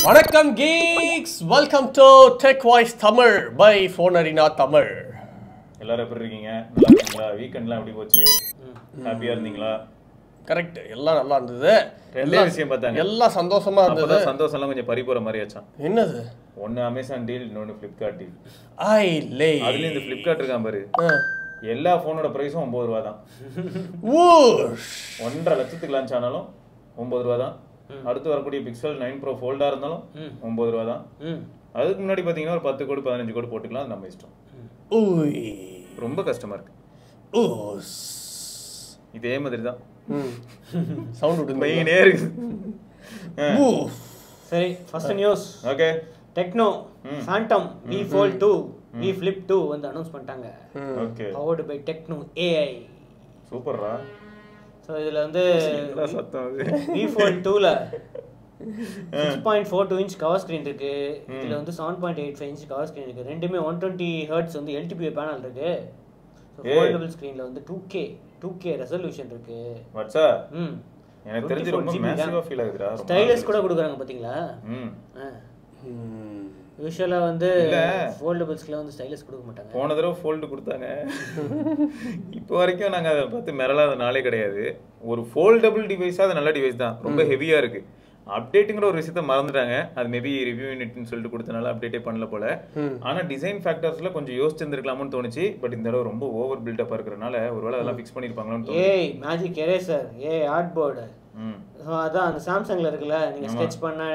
வணக்கம் geeks, welcome to Tech Voice Tamil by Phone Arena Tamil. எல்லாரும் எப்படி இருக்கீங்க? நல்லா இருக்கீங்களா? வீக்கெண்ட்லாம் எப்படி போச்சு? ஹாப்பியா இருந்தீங்களா? கரெக்ட், எல்லாம் நல்லா இருந்தது. ரெண்டே விஷயம் பார்த்தாங்க. எல்லாம் சந்தோஷமா இருந்தது. அப்பதான் சந்தோஷம்லாம் கொஞ்சம் பறிபோற மாதிரி ஆச்சான். என்னது? ஒன்னு அமேசான் டீல், இன்னொன்னு ஃப்ளிப்கார்ட் டீல். லே அதுல இந்த ஃப்ளிப்கார்ட் இருக்கான் பாரு. எல்லா போனோட பிரைஸும் 9 ரூபாய் தான். ஊஷ் 1.5 லட்சத்துக்கு லான்ச் ஆனாலும் 9 ரூபாய் தான். அடுத்து வரக்கூடிய பிக்சல் 9 Pro ஃபோல்டா இருந்தாலும் 9 ரூபாய் தான். அதுக்கு முன்னாடி பாத்தீங்கன்னா ஒரு 10 கோடி 15 கோடி போட்டுக்கலாம், அது நம்ம இஷ்டம். ரொம்ப கஷ்டமா இருக்கு. இதே மாதிரி தான் சவுண்ட் விட்டு மெயினே இருக்கு. சரி, first news. Okay, Tecno Phantom V Fold 2 V Flip 2 வந்து அனௌன்ஸ் பண்ணிட்டாங்க. Okay, powered by Tecno AI. சூப்பர்ரா. சோ இதுல வந்து சத்தம் அது V Fold 2ல 6.42 இன்ச் கவர் ஸ்கிரீன் இருக்கு. இதுல வந்து 7.85 இன்ச் கவர் ஸ்கிரீன் இருக்கு. ரெண்டுமே 120 ஹெர்ட்ஸ் வந்து LTPO பேனல் இருக்கு. ஃபோல்டபிள் ஸ்கிரீன்ல வந்து 2K ரெசல்யூஷன் இருக்கு. வாட்ஸா எனக்கு தெரிஞ்சு ரொம்ப மேசிவா ஃபீல் ஆகுதுடா. ஸ்டைலஸ் கூட கொடுக்குறாங்க பாத்தீங்களா? யூசுவலா வந்து ஃபோல்டபிள்ஸ்ல வந்து ஸ்டைலஸ் கொடுக்க மாட்டாங்க. போன தடவை ஃபோல்டு கொடுத்தாங்க. இப்போ வரைக்கும் நாங்க அதை பார்த்து மிரளாத நாளே கிடையாது. ஒரு ஃபோல்டபிள் டிவைஸா அது நல்ல டிவைஸ் தான், ரொம்ப ஹெவியா இருக்கு. அப்டேட்டுங்கிற ஒரு விஷயத்த மறந்துட்டாங்க. அது மேபி ரிவ்யூ யூனிட்னு சொல்லிட்டு கொடுத்தனால அப்டேட்டே பண்ணல போல. ஆனா டிசைன் ஃபேக்டர்ஸ்ல கொஞ்சம் யோசிச்சிருந்திருக்கலாம்னு தோணுச்சு. பட் இந்த தடவை ரொம்ப ஓவர் பில்டப் இருக்கிறதுனால ஒருவேளை அதெல்லாம் ஃபிக்ஸ் பண்ணிருப்பாங்களான்னு தோணுச்சு. Magic eraser art board. அதான் அந்த சாம்சங்ல இருக்குல்ல, நீங்க ஸ்கெட்ச் பண்ண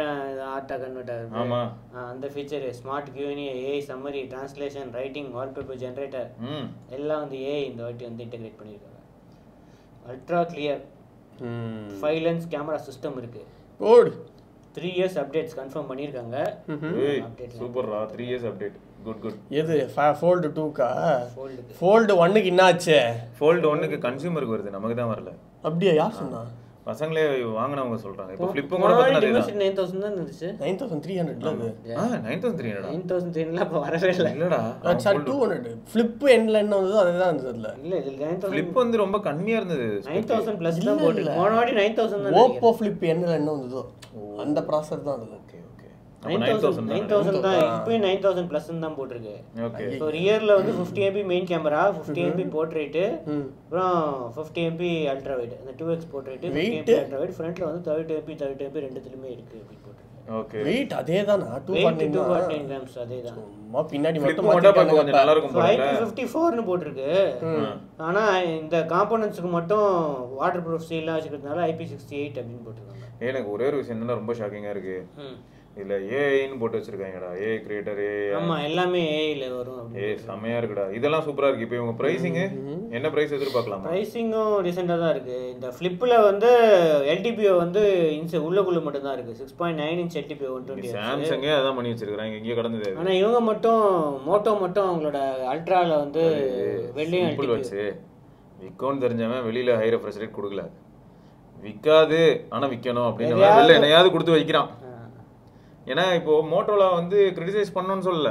ஆர்ட்டா கன்வெர்ட் ஆகுது. ஆமா, அந்த ஃபீச்சர் ஸ்மார்ட் கியூனி, AI summary, translation, writing, wallpaper generator எல்லாம் வந்து AI இந்த வாட்டி வந்து இன்டகிரேட் பண்ணிருக்காங்க. Ultra clear 5 lens camera system இருக்கு. குட் 3 இயர்ஸ் அப்டேட்ஸ் கன்ஃபார்ம் பண்ணிருக்காங்க. சூப்பர்ரா, 3 இயர்ஸ் அப்டேட். குட். எது ஃபோல்ட் 2க்கா? ஃபோல்ட் 1க்கு என்னாச்சு? ஃபோல்ட் 1க்கு கன்சியூமருக்கு வருது, நமக்கு தான் வரல. அப்படியே யார் சொன்னா? பசங்களே வாங்குனவங்க சொல்றாங்க. இப்போ ஃபிளிப்பும் கூட பார்த்தா 9000 தான் இருந்துச்சு. 9300 அது. 9300 9300 அப்ப வரவே இல்ல. இல்லடா, தட்ஸ் 200. ஃபிளிப் எண்ட்ல என்ன வந்ததோ அதுதான் இருந்தது. இல்ல இது 9000 ஃபிளிப் வந்து ரொம்ப கம்மியா இருந்தது. 9000 பிளஸ் தான் போட்டுருக்கு. போன வாட்டி 9000 தான். ஓப்போ ஃபிளிப் எண்ட்ல என்ன வந்ததோ அந்த ப்ராசஸர் தான் அது. ஓகே 9000 தான். இப்போ 9000 பிளஸ் தான் போட்டுருக்கு. ஓகே, சோ ரியர்ல வந்து 50 MP main camera, 50 MP portrait, அப்புறம் 50 MP அல்ட்ரா வைட், அந்த 2x portrait, 50 MP ultra wide, ஃப்ரண்ட்ல வந்து 30 MP ரெண்டுத்துலயுமே இருக்கு அப்படி போட்டுருக்கு. Okay, wait அதேதானா? 2.9 grams அதேதான். பின்னாடி மட்டும் கொஞ்சம் நல்லா இருக்கும் போல. 554 னு போட்டுருக்கு. ஆனா இந்த காம்போனன்ட்ஸ்க்கு மட்டும் வாட்டர் ப்ரூஃப் சீல்லாம் வச்சிருக்கிறதுனால IP68 அப்படினு போட்டுருக்காங்க. எனக்கு ஒரே ஒரு விஷயம் தான் ரொம்ப ஷாக்கிங்கா இருக்கு. இதுல ஏஐன்னு போட்டு வச்சிருக்காங்கடா. ஏஐ கிரியேட்டர், ஆமா எல்லாமே ஏஐல வரும் அப்படி. செமையா இருக்குடா. இதெல்லாம் சூப்பரா இருக்கு. இப்போ இவங்க பிரைசிங் என்ன பிரைஸ் எதிர்பார்க்கலாம்? பிரைசிங்கும் டீசெண்டா தான் இருக்கு. இந்த ஃபிளிப்ல வந்து LTPO வந்து உள்ளுக்குள்ள மட்டும் தான் இருக்கு. 6.9 இன்ச் LTPO 120. சாம்சங்கே அதான் பண்ணி வச்சிருக்காங்க, இங்க கடந்தது. ஆனா இவங்க மட்டும் மோட்டோ மட்டும் அவங்களோட அல்ட்ரால வந்து வெள்ளையும் LTPO வச்சு விற்கும்னு தெரிஞ்சவன் வெளியில ஹை ரெஃப்ரெஷ் ரேட் கொடுக்கல. விற்காது ஆனா விற்கணும் அப்படின்னு வெளில என்னையாவது கொடுத்து வைக்கிறான். ஏன்னா இப்போ மோட்டோல வந்து கிரிட்டிசைஸ் பண்ணணும்னு சொல்லல,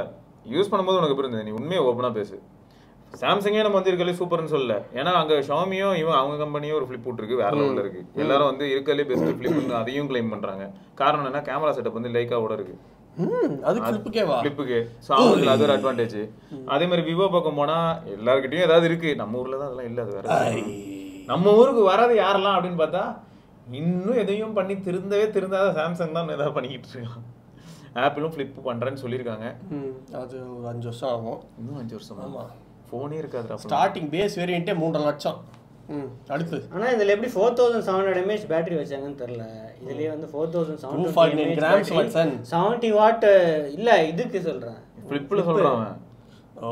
யூஸ் பண்ணும்போது உனக்கு எப்படி இருந்தது? நீ உண்மையை ஓப்பனா பேசு. சாம்சங்கே நம்ம வந்து இருக்கலே சூப்பர்னு சொல்லல. ஏன்னா அங்க ஷாமியும் இவன் அவங்க கம்பெனியும் ஒரு ஃபிளிப் இருக்கு, வேற லெவல்ல இருக்கு. எல்லாரும் வந்து இருக்கலே பெஸ்ட் ஃபிளிப்னு அதையும் கிளைம் பண்றாங்க. காரணம் என்ன? கேமரா செட்டப் வந்து லைக்காவோட இருக்கு. அது ஃபிளிப்புக்கு சோ அவங்களுக்கு அது ஒரு அட்வான்டேஜ். அதே மாதிரி விவோ பக்கம் போனா எல்லார்கிட்டயும் ஏதாவது இருக்கு. நம்ம ஊர்ல தான் அதெல்லாம் இல்ல. அது வேற. நம்ம ஊருக்கு வராது யாரெல்லாம் அப்படின்னு பார்த்தா இன்னும் எதையும் பண்ணி திருந்தாத சாம்சங் தான் ஏதாவது பண்ணிக்கிட்டு இருக்கான். ஆப்பிளும் ஃபிளிப் பண்றேன்னு சொல்லியிருக்காங்க. அது ஒரு 5 வருஷம் ஆகும். இன்னும் 5 வருஷம்? ஆமா, போனே இருக்காதுடா. ஸ்டார்டிங் பேஸ் வேரியன்ட்டே 3.5 லட்சம். அடுத்து ஆனா இதுல எப்படி 4700 mAh பேட்டரி வச்சாங்கன்னு தெரியல. இதுலயே வந்து 4700 grams 70 வாட் இல்ல இதுக்கு சொல்றேன். ஃபிளிப்ல சொல்றான். ஓ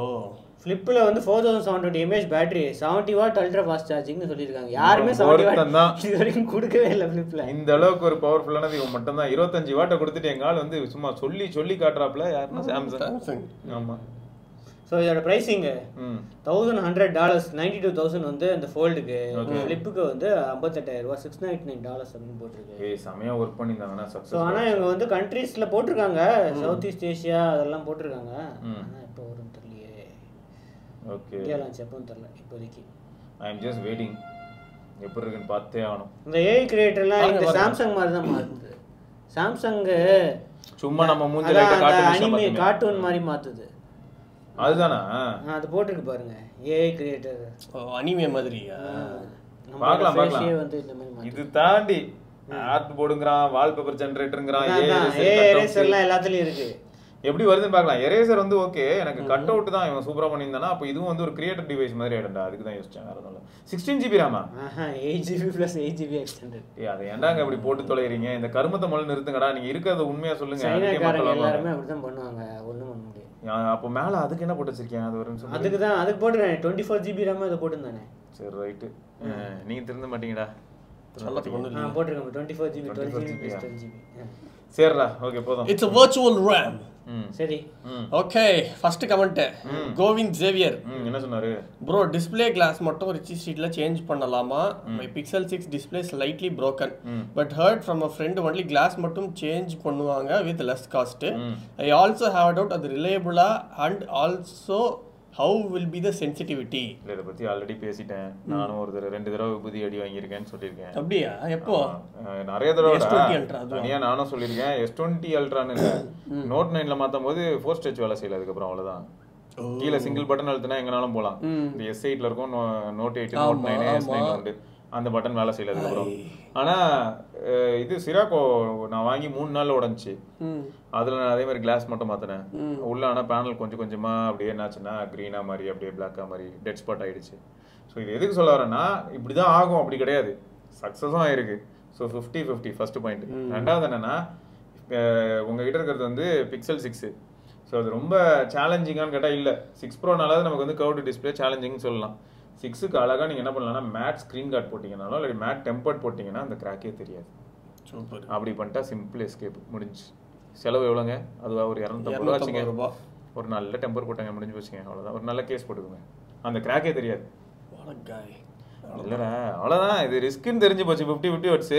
ஃபிளிப்ல வந்து 4700 mAh battery, 70 watt ultra fast சார்ஜிங்னு சொல்லிருக்காங்க. யாருமே 70 வாட் தான் இது வரைக்கும் கொடுக்கவே இல்ல ஃபிளிப்ல. இந்த அளவுக்கு ஒரு பவர்ஃபுல்லானது இவன் மட்டும் தான். 25 வாட்டை கொடுத்துட்டு எங்கால வந்து சும்மா சொல்லி காட்டுறாப்ல. யாருன்னா சாம்சங். ஆமா. சோ இதோட பிரைசிங் $1100, 92,000 வந்து அந்த ஃபோல்டுக்கு. ஃபிளிப்புக்கு வந்து $58,000, $699 அப்படின்னு போட்டுருக்கு. செமையா ஒர்க் பண்ணிருந்தாங்கன்னா சக்சஸ். சோ ஆனா இவங்க வந்து கண்ட்ரீஸ்ல போட்டுருக்காங்க, சவுத் ஈஸ்ட் ஏசியா அதெல்லாம் போட்டுருக்காங்க. ஆனா இப்போ வரும்னு தெரியலையே. ஓகே, இந்தியா லான்ச் எப்பவும் தெரியல இப்போதைக்கு. ஐ அம் ஜஸ்ட் வெயிட்டிங். எப்படி இருக்குன்னு பார்த்தே ஆகணும். இந்த ஏஐ கிரியேட்டர்லாம் இந்த சாம்சங் மாதிரி தான் மாறுது. சாம்சங் சும்மா நம்ம மூஞ்சில அனிமே கார்ட்டூன் மாதிரி மாத்துது. அதுதானா? அது போட்டுருக்கு பாருங்க, ஏஐ கிரியேட்டர் அனிமே மாதிரியா? பார்க்கலாம் பார்க்கலாம். இது தாண்டி ஆர்ட் போர்டுங்கறான், வால்பேப்பர் ஜெனரேட்டர்ங்கறான், ஏஐ எரேசர் எல்லாம் எல்லாத்துலயும் இருக்கு. எப்படி வருதுன்னு பார்க்கலாம். எரேசர் வந்து ஓகே, எனக்கு கட் அவுட் தான் இவன் சூப்பரா பண்ணியிருந்தானா, அப்போ இதுவும் வந்து ஒரு கிரியேட்டர் டிவைஸ் மாதிரி ஆயிடும்டா. அதுக்கு தான் யோசிச்சேன். வேற ஒன்றும் இல்லை. 16GB Rama? 8GB + 8GB extended. அதை ஏன்டாங்க இப்படி போட்டு தொலைறீங்க? இந்த கருமத்தை முதல்ல நிறுத்துங்கடா. நீங்க இருக்கிறத உண்மையா சொல்லுங்க. எல்லாருமே அப்படிதான் பண்ணுவாங்க, ஒண்ணும் பண்ண முடியாது. அப்போ மேல அதுக்கு என்ன போட்டு வச்சிருக்கேன்? அது ஒரு நிமிஷம். அதுக்கு போட்டுறேன். 24GB RAM அதை போட்டுருந்தானே. சரி ரைட்டு. நீங்க திருந்த மாட்டீங்கடா. போட்டுருக்கேன் 24GB 12GB 12GB. சரிடா, ஓகே போதும். It's a virtual RAM. சரி, okay. First comment Govind Xavier என்ன சொன்னாரு? ப்ரோ, டிஸ்ப்ளே கிளாஸ் மட்டும் ரிச் ஸ்ட்ரீட்ல சேஞ்ச் பண்ணலாமா? My Pixel 6 display slightly broken, but heard from a friend only glass மட்டும் சேஞ்ச் பண்ணுவாங்க with less cost. I also have a doubt அது ரிலையபிளா and also how will be the sensitivity? இத பத்தி already பேசிட்டேன். நானும் ஒரு 2 தடவை விபூதி அடி வாங்கியிருக்கேன்னு சொல்லியிருக்கேன். அப்படியா? எப்போ? நிறைய தடவை தனியா நானும் சொல்லியிருக்கேன். S20 அல்ட்ரான்னு இல்லை, நோட் 9ல மாற்றும் போது 4 ஸ்டெச் வேலை செய்யல. அதுக்கப்புறம் அவ்வளோதான். கீழே சிங்கிள் பட்டன் அழுத்தினா எங்கனாலும் போகலாம். இந்த S8ல இருக்கும், நோட் 8, நோட் 9, S9 உண்டு. அந்த பட்டன் வேலை செய்யல அதுக்கப்புறம். ஆனா இது சிராக்கோ நான் வாங்கி 3 நாள்ல உடஞ்சி. அதுல நான் அதே மாதிரி கிளாஸ் மட்டும் மாத்தினேன் உள்ள. ஆனா பேனல் கொஞ்சம் கொஞ்சமா அப்படியே என்னாச்சுன்னா கிரீனா மாதிரி அப்படியே பிளாக்கா மாதிரி டெட் ஸ்பாட் ஆயிடுச்சு. ஸோ இது எதுக்கு சொல்ல வரேன்னா, இப்படிதான் ஆகும் அப்படி கிடையாது, சக்சஸும் ஆயிருக்கு. So 50-50 first point. ரெண்டாவது என்னன்னா, உங்ககிட்ட இருக்கிறது வந்து Pixel 6. ஸோ அது ரொம்ப சேலஞ்சிங்கான்னு கேட்டால் இல்லை. 6 Proனாலாவது நமக்கு வந்து கர்வ்டு டிஸ்பிளே சேலஞ்சிங்னு சொல்லலாம். 6க்கு அழகாக நீங்கள் என்ன பண்ணலாம்னா, மேட் ஸ்க்ரீன் கார்டு போட்டிங்கனாலும் இல்லை மேட் டெம்பர்ட் போட்டிங்கன்னா அந்த கிராக்கே தெரியாது. சூப்பர். அப்படி பண்ணிட்டா சிம்பிள் எஸ்கேப் முடிஞ்சு. செலவு எவ்வளோங்க? அதுவா ஒரு 250 ரூபா வச்சுங்க. ஒரு நல்ல டெம்பர் போட்டாங்க, முடிஞ்சு வச்சுங்க, அவ்வளோதான். ஒரு நல்ல கேஸ் போட்டுக்கோங்க, அந்த கிராக்கே தெரியாது. இல்லைடா அவ்வளோதான். இது ரிஸ்க்குன்னு தெரிஞ்சு போச்சு. 50-50 வச்சு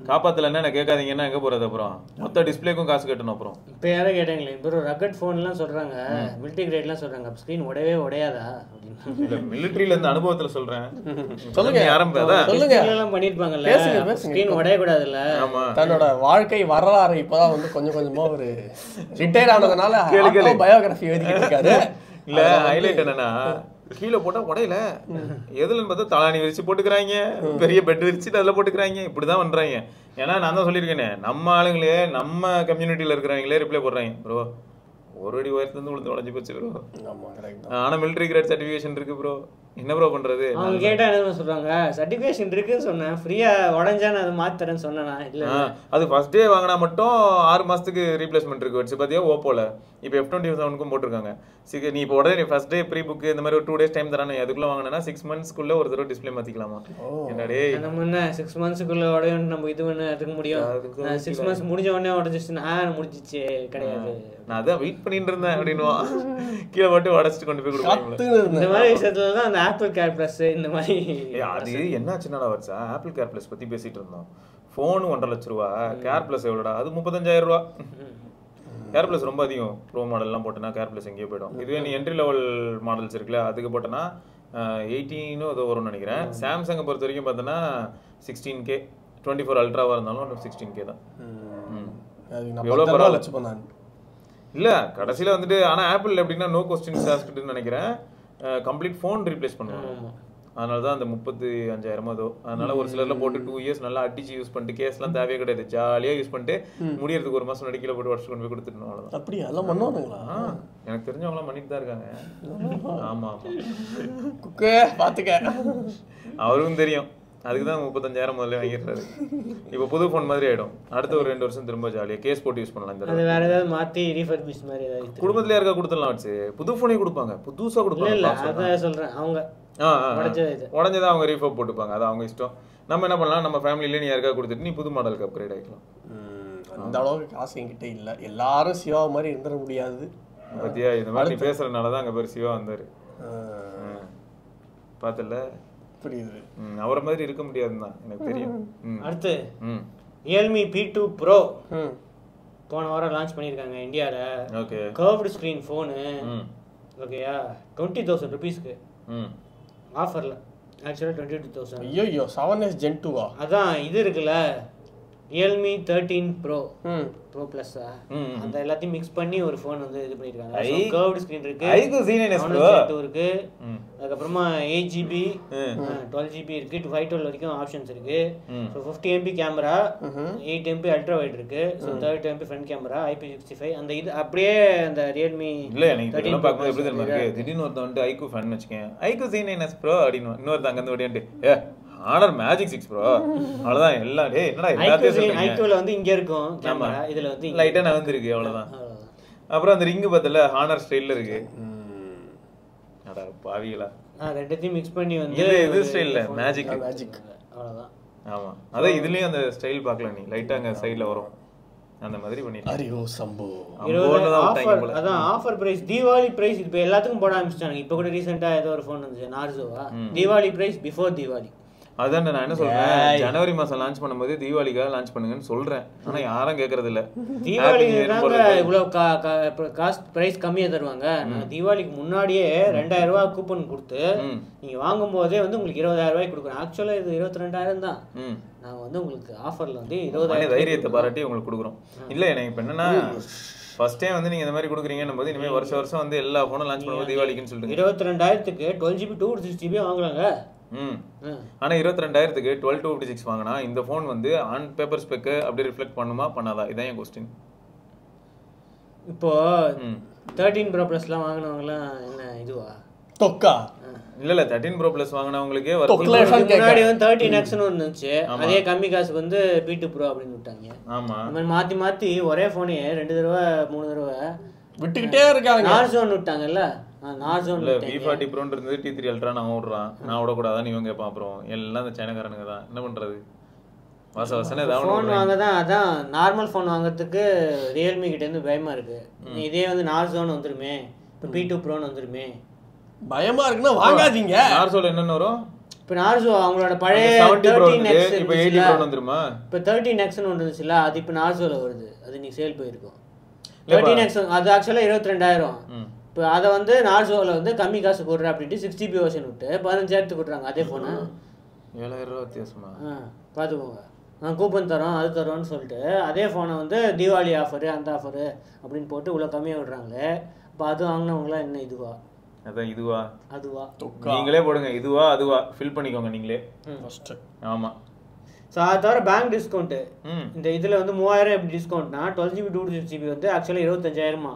காப்பாற்றலன்னா என்ன கேட்காதீங்கன்னா எங்கே போகிறது? அப்புறம் மொத்த டிஸ்பிளேக்கும் காசு கட்டணும். அப்புறம் இப்போ யாரும் கேட்டாங்களே, இப்போ ரக்கட் ஃபோன்லாம் சொல்கிறாங்க, மிலிட்ரி கிரேட்லாம் சொல்கிறாங்க, ஸ்க்ரீன் உடையவே உடையாதா அப்படின்னு. இல்லை, மிலிட்ரியில் இந்த அனுபவத்தில் சொல்கிறேன். சொல்லுங்க, எல்லாம் பண்ணியிருப்பாங்கல்ல, ஸ்க்ரீன் உடையக்கூடாதுல்ல. ஆமாம், தன்னோட வாழ்க்கை வரலாறு இப்போதான் வந்து கொஞ்சம் கொஞ்சமாக ஒரு ரிட்டையர் ஆனதுனால பயோகிராஃபி எழுதிக்கிட்டு இருக்காரு. இல்லை, ஹைலைட் என்னன்னா, கீழே போட்டா உடையில எதுலன்னு பார்த்தா தலானி விரிச்சு போட்டுக்கிறாங்க, பெரிய பெட் விரிச்சுட்டு அதில் போட்டுக்கிறாங்க. இப்படிதான் பண்றாங்க. ஏன்னா நான் தான் சொல்லியிருக்கேனே, நம்ம ஆளுங்களே நம்ம கம்யூனிட்டியில இருக்கிறவங்களே ரிப்ளை போடுறாங்க, ப்ரோ 1 அடி உயரத்துலேருந்து விழுந்து உடஞ்சி போச்சு ப்ரோ. ஆனா மிலிட்ரி கிரேட் சர்டிஃபிகேஷன் இருக்கு ப்ரோ, என்ன ப்ரோ பண்றது? அவங்க கேட்டா என்ன சொல்றாங்க, சர்டிஃபிகேஷன் இருக்குன்னு சொன்னேன், ஃப்ரீயா உடஞ்சானு அதை மாத்துறேன்னு சொன்னா. இல்ல, அது ஃபர்ஸ்ட் டே வாங்கினா மட்டும் 6 மாசத்துக்கு ரீப்ளேஸ்மெண்ட் இருக்கு. வச்சு பார்த்தியா ஓப்போல இப்போ F27க்கும் போட்டிருக்காங்க. நீ இப்போ உடனே நீ ஃபர்ஸ்ட் டே ப்ரீ புக் இந்த மாதிரி ஒரு 2 days டைம் தரானே, அதுக்குள்ள வாங்கினா 6 monthsக்குள்ள ஒரு தடவை டிஸ்பிளே மாத்திக்கலாமா? என்னடே நம்ம என்ன 6 monthsக்குள்ள உடையும் நம்ம இது பண்ண அதுக்கு முடியும். 6 months முடிஞ்ச உடனே உடஞ்சிச்சுன்னா முடிஞ்சிச்சு கிடையாது. நான் அதான் வெயிட் பண்ணிட்டு இருந்தேன் அப்படின்னுவா, கீழே போட்டு உடச்சிட்டு கொண்டு போய் கொடுப்பாங்க. இந்த மாதிரி விஷயத்துல தான் அந்த ஆப்பிள் கேர் பிளஸ் இந்த மாதிரி. அது என்னாச்சுன்னா வச்சா, ஆப்பிள் கேர் பிளஸ் பத்தி பேசிட்டு இருந்தோம். ஃபோனு 1.5 லட்ச ரூபா, கேர் பிளஸ் எவ்வளோடா? அது 35,000 ரூபா. கேர் பிளஸ் ரொம்ப அதிகம். ப்ரோ மாடல்லாம் போட்டோன்னா கேர் பிளஸ் எங்கேயோ போயிடும். இதுவே நீ என்ட்ரி லெவல் மாடல்ஸ் இருக்குல்ல, அதுக்கு போட்டோன்னா 18 ஏதோ வரும்னு நினைக்கிறேன். சாம்சங்கை பொறுத்த வரைக்கும் பார்த்தோன்னா 16K, 24 அல்ட்ராவாக இருந்தாலும் 16K தான். எவ்வளோ பரவாயில்ல இல்லை கடைசியில் வந்துட்டு. ஆனால் ஆப்பிள் எப்படின்னா நோ கொஸ்டின்ஸ் ஆஸ்க்டுன்னு நினைக்கிறேன், கம்ப்ளீட் ஃபோன் ரீப்ளேஸ் பண்ணுவாங்க. அதனால தான் அந்த 35,000 ஏதோ. அதனால ஒரு சிலர்ல போட்டு 2 years நல்லா அடிச்சு யூஸ் பண்ணிட்டு கேஸ்லாம் தேவையே கிடையாது, ஜாலியாக யூஸ் பண்ணிட்டு முடியறதுக்கு 1 மாதம் நடிக்கையில் போட்டு உடச்சு கொண்டு போய் கொடுத்துட்டோம். அவ்வளோதான். அப்படியா? எல்லாம் பண்ணுவானுங்களா? எனக்கு தெரிஞ்சவங்களாம் பண்ணிட்டு தான் இருக்காங்க. ஆமாம் ஆமாம், குக்கே பார்த்துக்க, அவருக்கும் தெரியும். அதுக்கு தான் 35,000 முதல்ல வாங்கிடுறாரு. இப்போ புது ஃபோன் மாதிரி ஆகிடும். அடுத்த ஒரு 2 வருஷம் திரும்ப ஜாலியாக கேஸ் போட்டு யூஸ் பண்ணலாம். இந்த வேற ஏதாவது மாற்றி ரீஃபர்பிஷ் மாதிரி ஏதாவது குடும்பத்தில் யாருக்கா கொடுத்துடலாம் வச்சு, புது ஃபோனே கொடுப்பாங்க, புதுசாக கொடுப்பாங்க. இல்லை அதான் சொல்கிறேன், அவங்க உடஞ்சதை அவங்க ரீஃபர் போட்டுப்பாங்க, அது அவங்க இஷ்டம். நம்ம என்ன பண்ணலாம், நம்ம ஃபேமிலியிலே நீ யாருக்கா கொடுத்துட்டு நீ புது மாடலுக்கு அப்கிரேட் ஆகிக்கலாம். அந்த அளவுக்கு காசு என்கிட்ட இல்லை, எல்லாரும் சிவா மாதிரி இருந்துட முடியாது. பத்தியா, இந்த மாதிரி நீ பேசுறதுனால தான் அங்கே பேர் சிவா வந்தார். பார்த்துல புரியுது, அவரை மாதிரி இருக்க முடியாதுன்னு தான் எனக்கு தெரியும். அடுத்து Realme P2 Pro போன வாரம் லான்ச் பண்ணியிருக்காங்க இந்தியாவில். Okay, curved screen phone. ஓகேயா, 20,000 rupeesக்கு ஆஃபரில். ஆக்சுவலாக 22,000. ஐயோ 7S Gen 2வா? அதான் இது இருக்குல்ல ரியல்மி 13 ப்ரோ ம் ப்ரோ ப்ளஸ்ஸா அந்த எல்லாத்தையும் மிக்ஸ் பண்ணி ஒரு ஃபோன் வந்து இது பண்ணிருக்காங்க. கர்வ்டு ஸ்கிரீன் இருக்கு, ஐகோ C9s ப்ரோ இருக்கு, அதுக்கப்புறமா 8GB 12GB இருக்கு, 512 வரைக்கும் ஆப்ஷன்ஸ் இருக்கு. So 50MP camera, 8MP ultra wide இருக்கு, so 30MP front camera, IP65 அந்த இது அப்படியே அந்த ரியல்மி இல்ல எனக்கு இதெல்லாம் பார்க்கும்போது எப்படி தெரியுமா இருக்கு, திடீர்னு ஒருத்தன் வந்து ஐகோ ஃபேன் வச்சுக்கேன், ஐகோ C9s ப்ரோ அப்படின்னு இன்னொருத்த அங்க இருந்து ஓடியாண்டு ஆனர் மேஜிக் 6 ப்ரோ அவ்வளவுதான் எல்லாம். டேய் என்னடா எல்லாத்தையும் சொல்றீங்க, ஐகோல வந்து இங்க இருக்கும் கேமரா, இதுல வந்து லைட்டா நகர்ந்திருக்கு அவ்வளவுதான். அப்புறம் அந்த ரிங் பார்த்தல ஹானர் ஸ்டைல்ல இருக்கு. அட பாவிகளா, ரெண்டத்தையும் மிக்ஸ் பண்ணி வந்து இது ஸ்டைல்ல மேஜிக் அவ்வளவுதான். ஆமா அதான் இதுலயும் அந்த ஸ்டைல் பார்க்கலாம், நீ லைட்டா அங்க சைடுல வரும் அந்த மாதிரி பண்ணிட்டு அரியோ சம்போ அதான் ஆஃபர் பிரைஸ் தீபாவளி பிரைஸ் இப்போ எல்லாத்துக்கும் போட ஆரம்பிச்சிட்டாங்க. இப்போ கூட ரீசெண்டா ஏதோ ஒரு ஃபோன் வந்துச்சு நார்சோவா, தீபாவளி பிரைஸ் பிஃபோர் தீபாவளி. அதான் நான் என்ன சொல்றேன், ஜனவரி மாசம் லான்ச் பண்ணும்போது தீபாவளிக்காக லான்ச் பண்ணுங்கன்னு சொல்றேன். ஆனா யாரும் கேக்குறது இல்ல. தீபாவளி இவ்வளவு காஸ்ட் பிரைஸ் கம்மியா தருவாங்க. நான் தீபாவளிக்கு முன்னாடியே 2000 ரூபாய் கூப்பன் கொடுத்து நீங்க வாங்கும் போதே வந்து உங்களுக்கு 20000 ரூபாய் கொடுக்குறேன். ஆக்சுவலா இது 22000 தான். நாங்க வந்து உங்களுக்கு ஆஃபர்ல வந்து 20000 தைரியத்தை பாராட்டி உங்களுக்கு கொடுக்குறோம். இல்ல எனக்கு இப்ப என்னன்னா ஃபர்ஸ்ட் டைம் வந்து நீங்க இந்த மாதிரி கொடுக்குறீங்கன்னு போது இனிமே வருஷம் வந்து எல்லா போனும் லான்ச் பண்ணும்போது தீபாவளிக்குன்னு சொல்லிட்டு 22000க்கு 12GB 256GB வாங்குறாங்க. ஆனா 22000க்கு 12/256 வாங்கினா இந்த போன் வந்து ஆன் பேப்பர் ஸ்பெக் அப்படி ரிஃப்ளெக்ட் பண்ணுமா பண்ணாதா, இதான் என் கொஸ்டின். இப்போ 13 Pro Plusலாம் வாங்குனவங்கலாம் என்ன இதுவா தொக்கா? இல்ல 13 Pro Plus வாங்குனவங்களுக்கே முன்னாடி வந்து 13X னு இருந்துச்சு, அதே கம்மி காசுக்கு வந்து B2 Pro அப்படின்னு விட்டாங்க. ஆமா இந்த மாதிரி மாத்தி ஒரே போனே 2 தடவை 3 தடவை விட்டுக்கிட்டே இருக்காங்க. நார்சோன் விட்டாங்கல்ல, நார்சோன் இல்ல V40 Pro இருந்தது T3 Ultra நான் ஓடுறான், நான் விடக்கூடாதான்னு இவங்க கேட்பான். அப்புறம் எல்லாம் இந்த சைனாக்காரனுங்க தான், என்ன பண்றது, வாசனை ஃபோன் வாங்க தான். அதான் நார்மல் ஃபோன் வாங்குறதுக்கு ரியல்மி கிட்ட இருந்து பயமா இருக்கு. இதே வந்து நார்சோன் வந்துருமே, இப்போ B2 Proன்னு வந்துருமே, பயமா இருக்குன்னா வாங்காதீங்க. நார்சோல என்னன்னு வரும், இப்போ நார்சோ அவங்களோட பழைய 13X இப்போ 80 Pro வந்துருமா, இப்போ 13X னு ஒன்று இருந்துச்சுல, அது இப்போ நார்சோல வருது, அது நீ சேல் போயிருக்கும். 13X அது ஆக்சுவலா 22000. இப்போ அதை வந்து நார்சோவில் வந்து கம்மி காசு கொடுறேன் அப்படின்ட்டு 6GB வெர்ஷன் விட்டு 15000 கொடுறாங்க. அதே ஃபோனு 7000 ரூபா வித்தியாசமா, பார்த்துக்கோங்க. நான் கூப்பன் தரோம் அது தரோன்னு சொல்லிட்டு அதே ஃபோனை வந்து தீபாவளி ஆஃபரு அந்த ஆஃபரு அப்படின்னு போட்டு இவ்வளோ கம்மியாக விடுறாங்களே. இப்போ அது வாங்கினவங்களாம் என்ன இதுவா, அதான் இதுவா அதுவா, நீங்களே போடுங்க இதுவா அதுவா ஃபில் பண்ணிக்கோங்க நீங்களே ஃபர்ஸ்ட். ஆமா. ஸோ அதை தவிர பேங்க் டிஸ்கவுண்ட்டு இந்த இதில் வந்து 3000 எப்படி டிஸ்கவுண்ட்னா 12GB 256GB வந்து ஆக்சுவலாக 25000.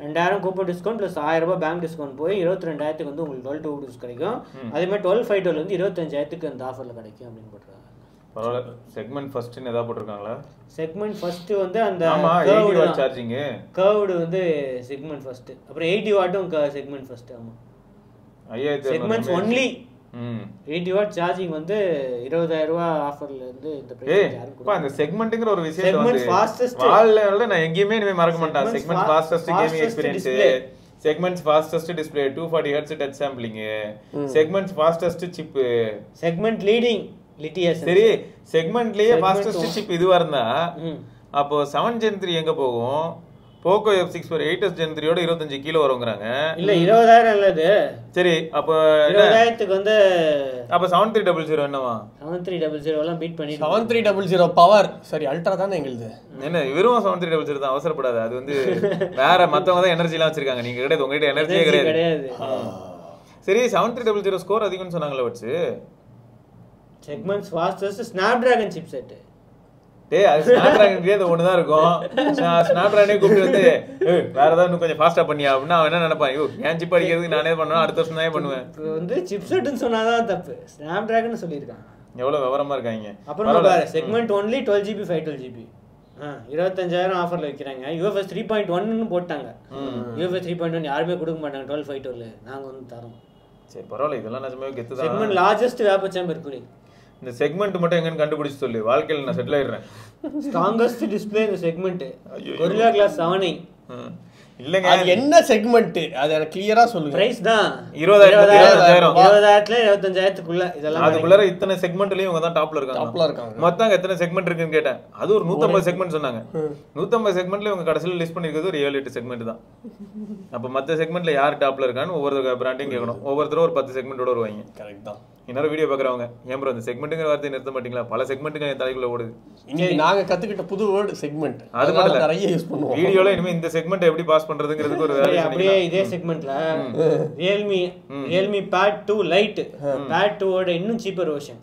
2000 கூப்பன் டிஸ்கவுண்ட் ப்ளஸ் 1000 ரூபாய் பேங்க் டிஸ்கவுண்ட் போய் 22000க்கு வந்து உங்களுக்கு 12/2 கிடைக்கும். அதேமாதிரி 12/512 வந்து 25000க்கு அந்த ஆஃபரில் கிடைக்கும் அப்படின்னு போட்டுருக்காங்க. பரவாயில்ல. செக்மெண்ட் ஃபர்ஸ்ட்னு ஏதாவது போட்டிருக்காங்களா? செக்மெண்ட் ஃபர்ஸ்ட் வந்து அந்த 80 வாட் சார்ஜிங் கர்வ்டு வந்து செக்மெண்ட் ஃபர்ஸ்ட், அப்புறம் 80 வாட்டும் செக்மெண்ட் ஃபர்ஸ்ட். ஆமா 5000 செக்மெண்ட்ஸ் ஒன்லி 80 வாட் சார்ஜிங் வந்து 20000 ரூபாய் ஆஃபர்ல இருந்து இந்த பிரைஸ் யாரும் கொடுக்கல. அந்த செக்மெண்ட்ங்கற ஒரு விஷயம் செக்மெண்ட் ஃபாஸ்டஸ்ட் வால்ல நான் எங்கேயுமே இனிமே மறக்க மாட்டேன். Segment fastest gaming experience, segments fastest display, 240 Hz touch sampling, segments fastest chip, segment leading lithium. சரி செக்மெண்ட்லயே ஃபாஸ்டஸ்ட் சிப் இதுவா இருந்தா அப்போ 7 Gen 3 எங்க போகும்? Poco F6 for 8s Gen 3 ஓட 25 கிலோ வரும்ங்கறாங்க. இல்ல 20000 இல்லது. சரி அப்ப 20000க்கு வந்து அப்ப 7300 என்னவா? 7300 எல்லாம் பீட் பண்ணி 7300 பவர். சரி அல்ட்ரா தானே எங்களுது. என்ன வெறும் 7300 தான், அவசரப்படாத. அது வந்து வேற மத்தவங்க தான் எனர்ஜி எல்லாம் வச்சிருக்காங்க, நீங்க கிடையாது, உங்ககிட்ட எனர்ஜியே கிடையாது. சரி 7300 ஸ்கோர் அதிகம்னு சொன்னாங்களே வச்சு. Segments fastest Snapdragon chipset. டேய் அது ஸ்னாப்டிராகன்லயே அது ஒண்ணு தான் இருக்கும். ஸ்னாப்டிராகனே கூப்பிட்டு வந்து வேற ஏதாவது இன்னும் கொஞ்சம் ஃபாஸ்டா பண்ணியா அப்படின்னா அவன் என்ன நினைப்பான், ஐயோ ஏன் சிப் அடிக்கிறதுக்கு நானே பண்ணுவேன், அடுத்த வருஷம் தான் பண்ணுவேன். வந்து சிப்செட்னு சொன்னாதான் தப்பு, ஸ்னாப்டிராகன் சொல்லியிருக்காங்க. எவ்வளவு விவரமா இருக்காங்க. அப்புறம் பாரு செக்மெண்ட் ஒன்லி 12GB 512GB 25000 ஆஃபர்ல வைக்கிறாங்க. UFS 3.1ன்னு போட்டாங்க. UFS 3.1 யாருமே கொடுக்க மாட்டாங்க 12/512. நாங்க வந்து தரோம். சரி பரவாயில்ல, இதெல்லாம் நிஜமாவே கெத்து தான். Segment largest vapour chamber cooling. இந்த செக்மெண்ட் மட்டும் எங்கன்னு கண்டுபிடிச்சு சொல்லு, வாழ்க்கையில நான் செட்டில் ஆயிடுறேன். ஸ்ட்ராங்கஸ்ட் டிஸ்ப்ளே இந்த செக்மெண்ட் Gorilla Glass 7i. இல்லங்க அது என்ன செக்மெண்ட் அது எனக்கு கிளியரா சொல்லுங்க. பிரைஸ் தான் 20000 25000க்குள்ள இதெல்லாம். அதுக்குள்ள இத்தனை செக்மெண்ட்லயும் இவங்க தான் டாப்ல டாப்ல இருக்காங்க. மொத்தம் எத்தனை செக்மெண்ட் இருக்குன்னு கேட்டேன். அது ஒரு 150 செக்மெண்ட் சொன்னாங்க. 150 செக்மெண்ட்ல இவங்க கடைசில லிஸ்ட் பண்ணிருக்கிறது ஒரு 7-8 செக்மெண்ட் தான். அப்ப மத்த செக்மெண்ட்ல யார் டாப்ல இருக்கான்னு ஒவ்வொரு பிராண்டையும் கேட்கணும். ஒவ்வொருத்தரும் ஒரு 10 செக்மெண்டோட வருவாங்க. கரெக்ட் தான். இன்னொரு வீடியோ பாக்குறவங்க ஏன் ப்ரோ அந்த செக்மெண்ட்ங்கிற வார்த்தையை நிறுத்த மாட்டீங்களா? பல செக்மெண்ட்டுங்க என் தலைக்குள்ள ஓடுது. இன்னைக்கு நாங்க கத்துக்கிட்ட புது வேர்டு செக்மெண்ட். அது மட்டும் இல்ல, நிறைய யூஸ் பண்ணுவோம் வீடியோல. இனிமே இந்த செக்மெண்ட் எப்படி பாஸ் பண்றதுங்கிறதுக்கு ஒரு வேலை அப்படியே இதே செக்மெண்ட்ல ரியல்மி Pad 2 Lite Pad 2 ஓட இன்னும் சீப்பர் வெர்ஷன்.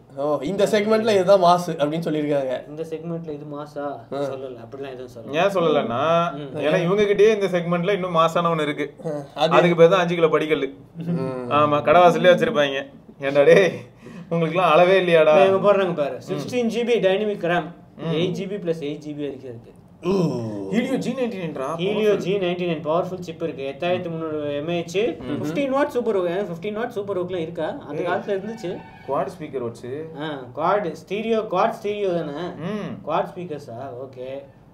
இந்த செக்மெண்ட்ல இதுதான் மாஸ் அப்படின்னு சொல்லியிருக்காங்க. இந்த செக்மெண்ட்ல இது மாசா சொல்லல, அப்படிலாம் எதுவும் சொல்லல. ஏன் சொல்லலன்னா, ஏன்னா இவங்க கிட்டயே இந்த செக்மெண்ட்ல இன்னும் மாசான ஒண்ணு இருக்கு. அதுக்கு பேர் தான் 5 கிலோ படிக்கல். ஆமா, கடவாசல்லே வச்சிருப்பாங்க. ஏன்டா டேய் உங்களுக்குலாம் அளவே இல்லையாடா? இவங்க போடுறாங்க பாரு, 16GB dynamic RAM, 8GB + 8GB வரைக்கும் இருக்கு. Helio G99 ரா. Helio G99 பவர்ஃபுல் சிப் இருக்கு. 8300 mAh, 15 watt super VOOC. 15 watt super ஹூக்ல இருக்கா? அந்த காலத்துல இருந்துச்சு. குவாட் ஸ்பீக்கர் வச்சு குவாட் ஸ்டீரியோ தானே? குவாட் ஸ்பீக்கர்ஸா? ஓகே.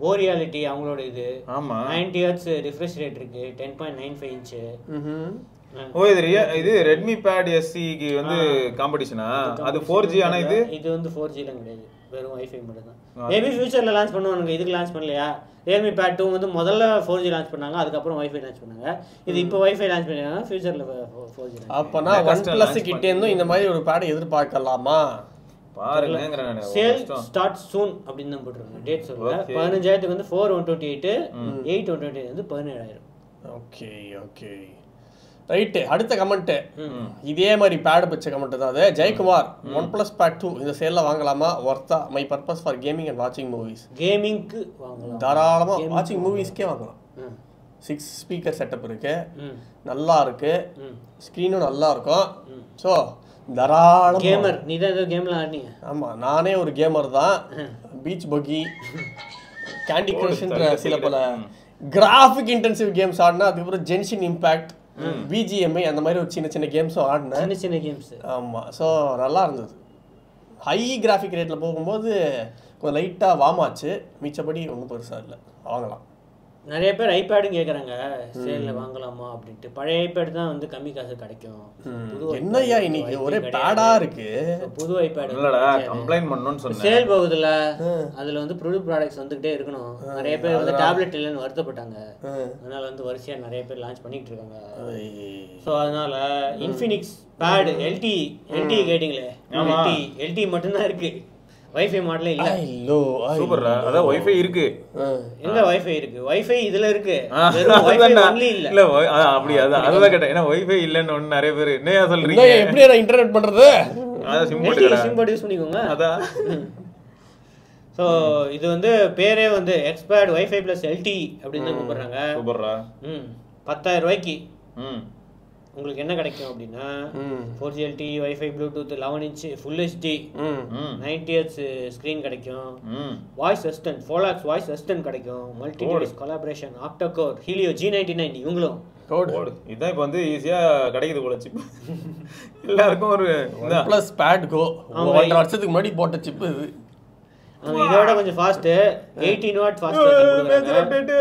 ஓரியாலிட்டி அவங்களோட இது. ஆமா, 90 Hz ரிஃப்ரெஷ் ரேட் இருக்கு. 10.95 இன்ச். இது Redmi Pad SE க்கு வந்து காம்படிஷனா? அது 4G. ஆனா இது வந்து 4G ல கிடையாது, வெறும் வைஃபை மட்டும் தான். மேபி ஃபியூச்சர்ல லான்ச் பண்ணுவாங்க. இதுக்கு லான்ச் பண்ணலையா? Realme Pad 2 வந்து முதல்ல 4G லான்ச் பண்ணாங்க, அதுக்கப்புறம் வைஃபை லான்ச் பண்ணாங்க. இது இப்போ வைஃபை லான்ச் பண்ணிருக்காங்க, ஃபியூச்சர்ல 4G. அப்பனா OnePlus கிட்ட இருந்து இந்த மாதிரி ஒரு பேட் எதிர்பார்க்கலாமா? பாருங்கங்கற நான். சேல் ஸ்டார்ட் சூன் அப்படின்னு தான் போட்டுருக்காங்க. டேட் சொல்லுங்க. 15000க்கு வந்து 4128, 8128 வந்து 17000. Okay okay right. அடுத்த கமெண்ட் இதே மாதிரி பேட் பச்ச கமெண்ட் தான். அது ஜெயக்குமார், OnePlus Pad 2 இந்த சேல்ல வாங்கலாமா? வர்த்தா? My purpose for gaming and வாட்சிங் மூவிஸ். கேமிங்க்கு வாங்கலாம், தாராளமா வாட்சிங் மூவிஸ்க்கே வாங்கலாம். 6 ஸ்பீக்கர் செட்டப் இருக்கு, நல்லா இருக்கு, ஸ்கிரீனும் நல்லா இருக்கும். ஸோ தாராளம். கேமர் நீ தான் ஏதோ கேம்லாம் ஆடுனீங்க? ஆமா, நானே ஒரு கேமர் தான். பீச் பக்கி, கேண்டி கிரஷ்ன்ற சில பல கிராஃபிக் இன்டென்சிவ் கேம்ஸ் ஆடினா, அதுக்கப்புறம் ஜென்ஷன் இம்பாக்ட், BGMI அந்த மாதிரி ஒரு சின்ன சின்ன கேம்ஸும் ஆடினேன். சின்ன கேம்ஸ். ஆமாம், ஸோ நல்லா இருந்தது. ஹை கிராஃபிக் ரேட்டில் போகும்போது கொஞ்சம் லைட்டாக வாமாச்சு, மிச்சப்படி ஒன்றும் பெருசாக இல்லை, வாங்கலாம். நிறைய பேர் ஐபேடும் கேட்குறாங்க சேலில் வாங்கலாமா அப்படின்ட்டு. பழைய ஐபேட் தான் வந்து கம்மி காசு கிடைக்கும். என்னையா இன்னைக்கு ஒரே பேடா இருக்கு. புது ஐபேட் இல்லடா, கம்ப்ளைண்ட் பண்ணனும்னு சொன்னேன். சேல் போகுதுல, அதுல வந்து புது ப்ராடக்ட்ஸ் வந்துகிட்டே இருக்கணும். நிறைய பேர் வந்து டேப்லெட் இல்லைன்னு வருத்தப்பட்டாங்க. அதனால வந்து வரிசையா நிறைய பேர் லான்ச் பண்ணிட்டு இருக்காங்க. ஸோ அதனால இன்ஃபினிக்ஸ் பேட் LTE கேட்டிங்களே, LTE மட்டும்தான் இருக்கு, வைஃபை மாடலே இல்ல. சூப்பர்ரா. அத வைஃபை இருக்கு. எங்க வைஃபை இருக்கு? வைஃபை இதுல இருக்கு, வெறும் வைஃபை ஒன்லி இல்ல. இல்ல அப்படி அதான் கேட்டேன். ஏன்னா வைஃபை இல்லன்னு ஒன்னு நிறைய பேர் என்னையா சொல்றீங்க? எப்படி நான் இன்டர்நெட் பண்றது? அத சிம் போட்டு யூஸ் பண்ணிக்கோங்க. அதான். சோ இது வந்து பேரே வந்து எக்ஸ்பேர்ட் வைஃபை + LTE அப்படின்னு தான் கூப்பிடுறாங்க. சூப்பர்ரா. 10000 ரூபாய்க்கு உங்களுக்கு என்ன கிடைக்கும் அப்படின்னா 4G LTE wifi Bluetooth 11 inch full HD 90 Hz screen கிடைக்கும். Voice assistant 4 lakhs voice assistant கிடைக்கும். Multi device collaboration, octa core, Helio G99 இவங்களும் கோட். இதான் இப்போ வந்து ஈஸியா கிடைக்குது போல சிப். எல்லாருக்கும் ஒரு OnePlus Pad Go 1.5 வருஷத்துக்கு முன்னாடி போட்ட சிப் இது. இதோட கொஞ்சம் ஃபாஸ்ட் 18 வாட் ஃபாஸ்ட் கொடுக்குறாங்க.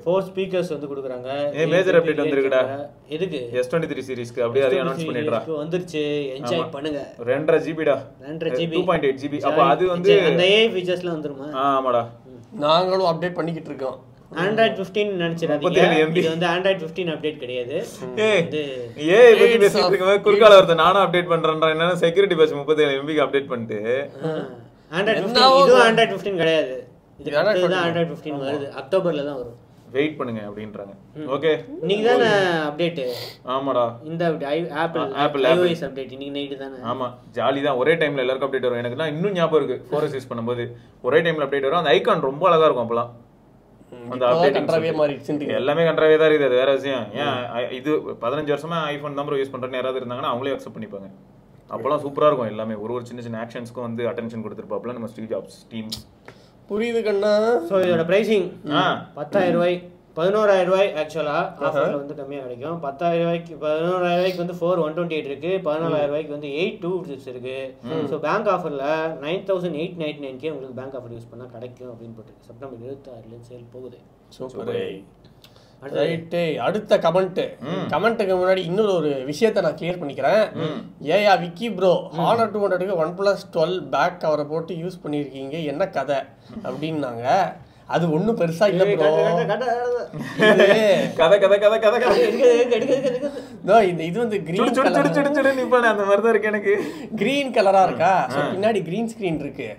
4 ஸ்பீக்கர்ஸ் வந்து கொடுக்குறாங்க. மேஜர் அப்டேட் வந்திருக்குடா. எதுக்கு? S23 சீரிஸ்க்கு அப்படியே அதை அனௌன்ஸ் பண்ணிடுறா. வந்துருச்சு, என்ஜாய் பண்ணுங்க. 2.5 GB டா. 2.5 GB 2.8 GB. அப்ப அது வந்து அந்த AI ஃபீச்சர்ஸ்லாம் வந்துருமா? ஆமாடா, நாங்களும் அப்டேட் பண்ணிக்கிட்டு இருக்கோம். Android 15 நினைச்சிராதீங்க, இது வந்து Android 15 அப்டேட் கிடையாது. ஏய் பத்தி பேசிட்டு இருக்கவே குறுக்கால வரத நானும் அப்டேட் பண்றேன்டா. என்னன்னா செக்யூரிட்டி பேட்ச் 37 MB க்கு அப்டேட் பண்ணிட்டு Android 15 இது Android 15 கிடையாது. இது தான் Android 15 வருது, அக்டோபர்ல தான் வரும். வெயிட் பண்ணுங்க அப்படின்றாங்க. ஓகே, இன்னைக்கு தான அப்டேட்? ஆமாடா, இந்த ஆப்பிள் iOS அப்டேட் இன்னைக்கு நைட் தான. ஆமா, ஜாலி தான். ஒரே டைம்ல எல்லாருக்கும் அப்டேட் வரும். எனக்கு நான் இன்னும் ஞாபகம் இருக்கு, 4S யூஸ் பண்ணும்போது ஒரே டைம்ல அப்டேட் வரும். அந்த ஐகான் ரொம்ப அழகா இருக்கும். அப்பலாம் அந்த அப்டேட் கண்ட்ராவே மாறிடுச்சு. எல்லாமே கண்ட்ராவே தான் இருக்குது. அது வேற விஷயம். ஏன் இது 15 வருஷமா ஐபோன் தான் ப்ரோ யூஸ் பண்றேன்னு யாராவது இருந்தாங்கன்னா அவங்களே அக்செப்ட் பண்ணிப்பாங்க. அப்போலாம் சூப்பரா இருக்கும். எல்லாமே ஒரு சின்ன சின்ன ஆக்ஷன்ஸ்க்கும் வந்து அட்டென்ஷன் கொடுத்துருப்பாப்ல நம்ம ஸ்டீவ் ஜாப்ஸ் டீம். புரியுது கண்ணா. ஸோ இதோட பிரைசிங் 10000 ரூபாய், 11000 ரூபாய் ஆக்சுவலா ஆஃபர்ல வந்து கம்மியா கிடைக்கும். 10000 ரூபாய்க்கு 11000 ரூபாய்க்கு வந்து 4128 இருக்கு, 14000 ரூபாய்க்கு வந்து 826 இருக்கு. ஸோ பேங்க் ஆஃபர்ல 9899 உங்களுக்கு பேங்க் ஆஃபர் யூஸ் பண்ணா கிடைக்கும் அப்படின்னு போட்டு செப்டம்பர் 26 சேல் போகுது. சூப்பர். ரைட்டு, அடுத்த கமெண்ட்டுக்கு முன்னாடி இன்னொரு ஒரு விஷயத்த நான் கிளியர் பண்ணிக்கிறேன். ஏயா விக்கி ப்ரோ, Honor 200க்கு OnePlus 12 பேக் கவரை போட்டு யூஸ் பண்ணியிருக்கீங்க, என்ன கதை அப்படின்னாங்க. அது ஒண்ணும் பெருசா இல்ல ப்ரோ. கதை கதை கதை கதை கதை இது வந்து கிரீன் நிப்பானே அந்த மாதிரி தான் இருக்கு எனக்கு. கிரீன் கலரா இருக்கா, பின்னாடி கிரீன் ஸ்கிரீன் இருக்கு,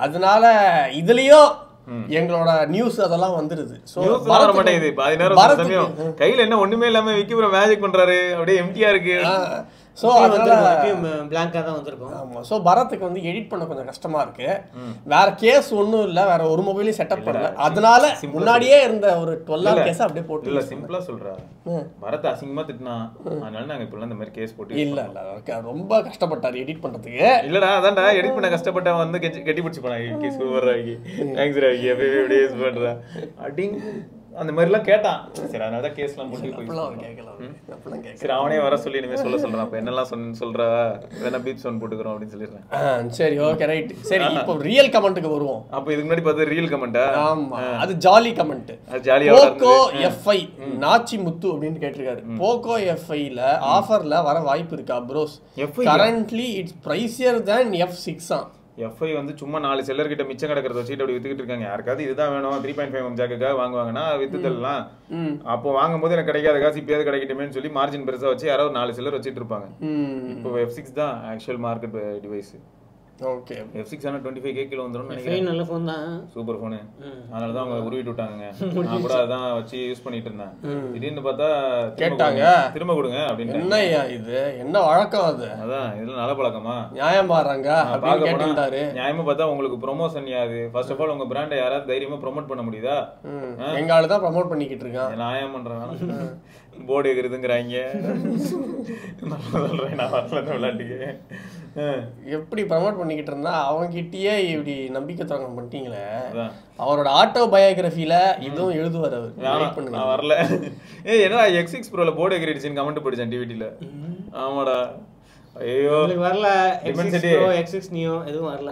அதனால இதுலயும் எங்களோட நியூஸ் அதெல்லாம் வந்துருது. வர மாட்டேங்குது பாதி நேரம் சமயம் கையில என்ன ஒண்ணுமே இல்லாம விக்கிபுர மேஜிக் பண்றாரு, அப்படியே எம்டியா இருக்கு. ஸோ அதனால பிளாங்காக தான் வந்திருக்கும். ஆமாம். ஸோ பரத்துக்கு வந்து எடிட் பண்ண கொஞ்சம் கஷ்டமா இருக்கு. வேற கேஸ் ஒன்றும் இல்லை, வேற ஒரு மொபைலையும் செட்டப் பண்ணல, அதனால முன்னாடியே இருந்த ஒரு 12 கேஸ் அப்படியே போட்டு. இல்ல சிம்பிளா சொல்றா, பரத் அசிங்கமா திட்டினா அதனால நாங்க இப்ப இந்த மாதிரி கேஸ் போட்டு. இல்ல இல்ல ரொம்ப கஷ்டப்பட்டாரு எடிட் பண்றதுக்கு. இல்லடா அதான்டா எடிட் பண்ண கஷ்டப்பட்டவன் வந்து கட்டி பிடிச்சி போனாங்க. கேஸ் ஓவராகி தேங்க்ஸ் ராகி அப்படியே யூஸ் பண்றா அடிங் அந்த மாதிரிலாம் கேட்டான். சரி அதனால தான் கேஸ்லாம் போட்டு போய் சரி அவனே வர சொல்லி இனிமே சொல்றான். அப்ப என்னெல்லாம் சொல்றா வேணா பீப் சவுண்ட் போட்டுக்கிறோம் அப்படின்னு சொல்லிடுறேன். சரி ஓகே ரைட். சரி இப்போ ரியல் கமெண்ட்டுக்கு வருவோம். அப்ப இதுக்கு முன்னாடி பார்த்தா ரியல் கமெண்டா? ஆமா அது ஜாலி கமெண்ட். அது ஜாலியா போக்கோ F5 நாச்சி முத்து அப்படின்னு கேட்டிருக்காரு. போக்கோ F5ல ஆஃபர்ல வர வாய்ப்பு இருக்கா bros? Currently it's pricier than F6 F5 வந்து சும்மா 4 செல்லர் கிட்ட மிச்சம் கிடக்கிறத வச்சுட்டு அப்படி வித்துக்கிட்டு இருக்காங்க. யாருக்காவது இதுதான் வேணும் 3.5mm ஜாக்குக்காக வாங்குவாங்கன்னா வித்துதெல்லாம். அப்போ வாங்கும் போது எனக்கு கிடைக்காத காசு இப்பயாவது கிடைக்கட்டுமேன்னு சொல்லி மார்ஜின் பெருசா வச்சு யாராவது 4 செல்லர் வச்சுட்டு இருப்பாங்க. இப்போ F6 தான் actual market device. Okay F6 ஆனா 25K கிலோ வந்துரும் நினைக்கிறேன். ஃபைன் நல்ல ஃபோன் தான், சூப்பர் ஃபோன். அதனால தான் அவங்க உருவிட்டு விட்டாங்க. நான் கூட அதான் வச்சு யூஸ் பண்ணிட்டு இருந்தேன். திடீர்னு பார்த்தா கேட்டாங்க திரும்ப கொடுங்க அப்படின்னு. என்னய்யா இது என்ன வழக்கம் அது? அதான் இதெல்லாம் நல்ல பழக்கமா? நியாயம் பாருங்க அப்படின்னு கேட்டாரு. நியாயமா பார்த்தா உங்களுக்கு ப்ரொமோஷன் யாது? ஃபர்ஸ்ட் ஆஃப் ஆல் உங்க பிராண்டை யாராவது தைரியமா ப்ரோமோட் பண்ண முடியுதா? எங்க ஆளு தான் ப்ரோமோட் பண்ணிக்கிட்டு இருக்கான். நியாயம் பண்றாங்க. போர்டு எகுறதுங்கிறாங்க. சொல்றேன் நான் வரல விளையாட்டுக்கு. எப்படி ப்ரமோட் பண்ணிக்கிட்டு இருந்தா அவங்கிட்டயே இப்படி நம்பிக்கை துரோகம் பண்ணிட்டீங்களே. அவரோட ஆட்டோ பயோகிராஃபில இதுவும் எழுதுவார் அவர். நான் வரல. என்னடா X6 Proல போர்டு எகிரிடுச்சுன்னு கமெண்ட் படிச்சேன் டிவிடில. ஆமாடா ஐயோ வரல. X6 Neo எதுவும் வரல.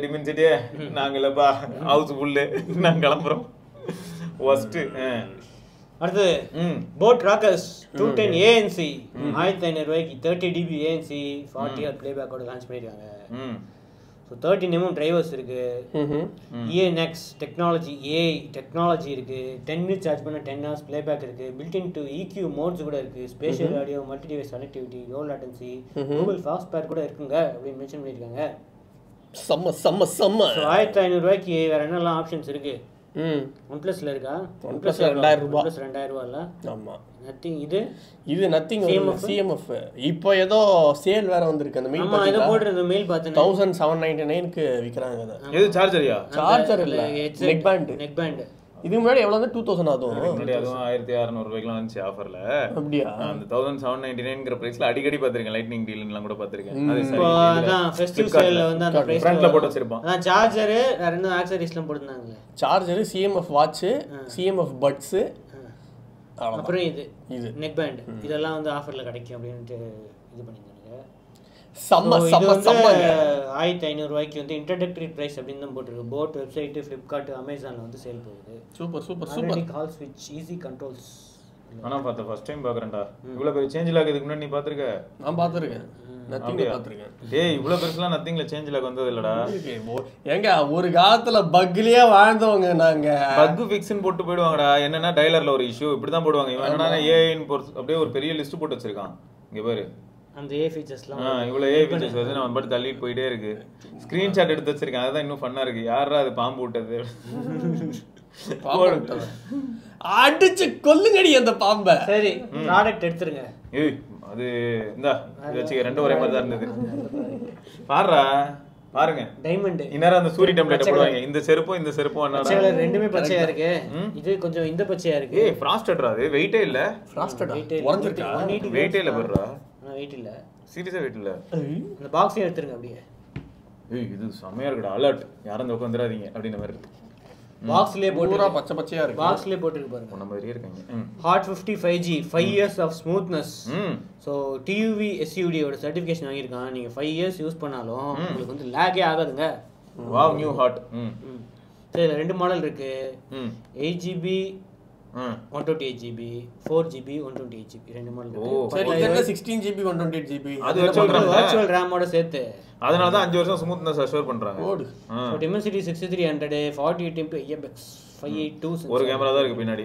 டிமென்சிட்டி நாங்க இல்லப்பா ஹவுஸ் ஃபுல்லு நாங்க கிளம்புறோம். ஃபர்ஸ்ட் அடுத்து போட் ராக்கர்ஸ் 210 ANC 1500 ரூபாய்க்கு 30 dB ANC 40 Hz பிளேபேக்கோட லான்ச் பண்ணிருக்காங்க. ஸோ 13mm டிரைவர்ஸ் இருக்கு. ENX டெக்னாலஜி AI டெக்னாலஜி இருக்கு. 10 minutes சார்ஜ் பண்ண 10 hours பிளேபேக் இருக்கு. பில்ட்-இன் டு EQ மோட்ஸ் கூட இருக்கு. Spatial audio, multi device connectivity, low latency, Google fast பேர் கூட இருக்குங்க அப்படின்னு மென்ஷன் பண்ணிருக்காங்க. செம்ம செம்ம செம்ம. 1500 ரூபாய்க்கு வேற என்னெல்லாம் ஆப்ஷன்ஸ் இருக்கு? OnePlusல இருக்கா? OnePlusல 2000 ரூபாய். OnePlus 2000 ரூபாய்ல. ஆமா. நத்திங் இது நத்திங் CMF. இப்போ ஏதோ சேல் வேற வந்திருக்கு. அந்த மெயில் ஆமா இத போடுற அந்த மெயில் பார்த்தேன். 1799க்கு விக்கறாங்க அத. இது சார்ஜரியா? சார்ஜர் இல்ல, நெக் பேண்ட். இதுக்கு முன்னாடி எவ்வளவு வந்து 2000 ஆகும். முன்னாடி அதுவும் 1600 ரூபாய்க்குலாம் வந்துச்சு ஆஃபர்ல. அப்படியே அந்த 1799ங்கற பிரைஸ்ல அடிக்கடி பாத்துர்க்கேன். லைட்னிங் டீல்ன்னுலாம் கூட பாத்துர்க்கேன். அது சரி அதான் ஃபெஸ்டிவ் சேல்ல வந்து அந்த பிரைஸ் ஃப்ரண்ட்ல போட்டு வச்சிருப்பான். அதான் சார்ஜர் வேற என்ன ஆக்சஸரீஸ்லாம் போட்டுருந்தாங்க. Charger, CMF watch, CMF buds, அப்புறம் இது நெக் பேண்ட் இதெல்லாம் வந்து ஆஃபர்ல கிடைக்கும் அப்படினு இது பண்ணிருந்தாங்க. செம்ம 1500 ரூபாய்க்கு வந்து இன்ட்ரோடக்டரி பிரைஸ் அப்படின்னு தான் போட்டுருக்கு. போட் வெப்சைட், ஃபிளிப்கார்ட், அமேசான்ல வந்து சேல் போகுது. சூப்பர் கால் ஸ்விட்ச், ஈஸி கண்ட்ரோல்ஸ். ஆனா பார்த்த ஃபர்ஸ்ட் டைம் பாக்குறேன்டா. இவ்வளவு பெரிய சேஞ்ச் லாக் இதுக்கு முன்னாடி நீ பாத்துர்க்க? நான் பாத்துர்க்கேன். நத்திங் பாத்துர்க்கேன். டேய் இவ்வளவு பெருசுலாம் நத்திங்ல சேஞ்ச் லாக் வந்தது இல்லடா. ஏங்க ஒரு காலத்துல பக்லயே வாழ்ந்தவங்க நாங்க. பக் ஃபிக்ஸ்னு போட்டு போய்டுவாங்கடா. என்னன்னா டயலர்ல ஒரு இஷ்யூ இப்படி தான் போடுவாங்க. இவன் என்னன்னா AI அப்படியே ஒரு பெரிய லிஸ்ட் போட்டு வச்சிருக்கான். இங்க பாரு அந்த AI ஃபீச்சர்ஸ்லாம் இவ்வளவு AI ஃபீச்சர்ஸ் வந்து நம்ம பாட்டு தள்ளிட்டு போயிட்டே இருக்கு. ஸ்கிரீன்ஷாட் எடுத்து வச்சிருக்கேன். அதுதான் இன்னும் ஃபன்னா இருக்கு. யாரா அது பாம்பு விட்டது? அடிச்சு கொல்லுங்கடி அந்த பாம்பை. சரி ப்ராடக்ட் எடுத்துருங்க. ஏய் அது இந்தா இது வச்சுக்க. ரெண்டும் ஒரே மாதிரி தான் இருந்தது. பாருடா பாருங்க டைமண்ட். இன்னர அந்த சூரி டெம்ப்ளேட் போடுவாங்க. இந்த செருப்பும் இந்த செருப்பும் என்னடா பச்சை ரெண்டுமே பச்சையா இருக்கு. இது கொஞ்சம் இந்த பச்சையா இருக்கு. ஏய் ஃப்ராஸ்டட்ரா. அது வெயிட்டே இல்ல. ஃப்ராஸ்டட் உடைஞ்சிருக்கா? வெயிட்டே இல்ல பர்றா. வெயிட் இல்ல. சீரியஸா வெயிட் இல்ல. இந்த பாக்ஸே எடுத்துருங்க அப்படியே. ஏய் இது செமையா இருக்குடா. அலர்ட் யாரும் அந்த பக்கம் வந்துராதீங்க அப்படின மாதிரி இருக்கு. பாக்ஸ்லயே போட்டுறா பச்சை பச்சையா இருக்கு. பாக்ஸ்லயே போட்டுருக்கு பாருங்க. அந்த மாதிரியே இருக்காங்க. Hot 50 5G 5 years of smoothness. So TUV SUD ஓட சர்டிஃபிகேஷன் வாங்கிருக்கான். நீங்க 5 years யூஸ் பண்ணாலும் உங்களுக்கு வந்து லாகே ஆகாதுங்க. Wow new hot. சரி ரெண்டு மாடல் இருக்கு. 8GB 128GB 4GB 128GB ரெண்டு மாடல் இருக்கு. சரி இதென்ன 16GB 128GB அது வர்ச்சுவல் RAM ஓட சேர்த்து. அதனால தான் 5 வருஷம் ஸ்மூத்னஸ் அஷ்யூர் பண்றாங்க. ஸோ Dimensity 6300 48 MP IPX 582 ஒரு கேமரா தான் இருக்கு பின்னாடி.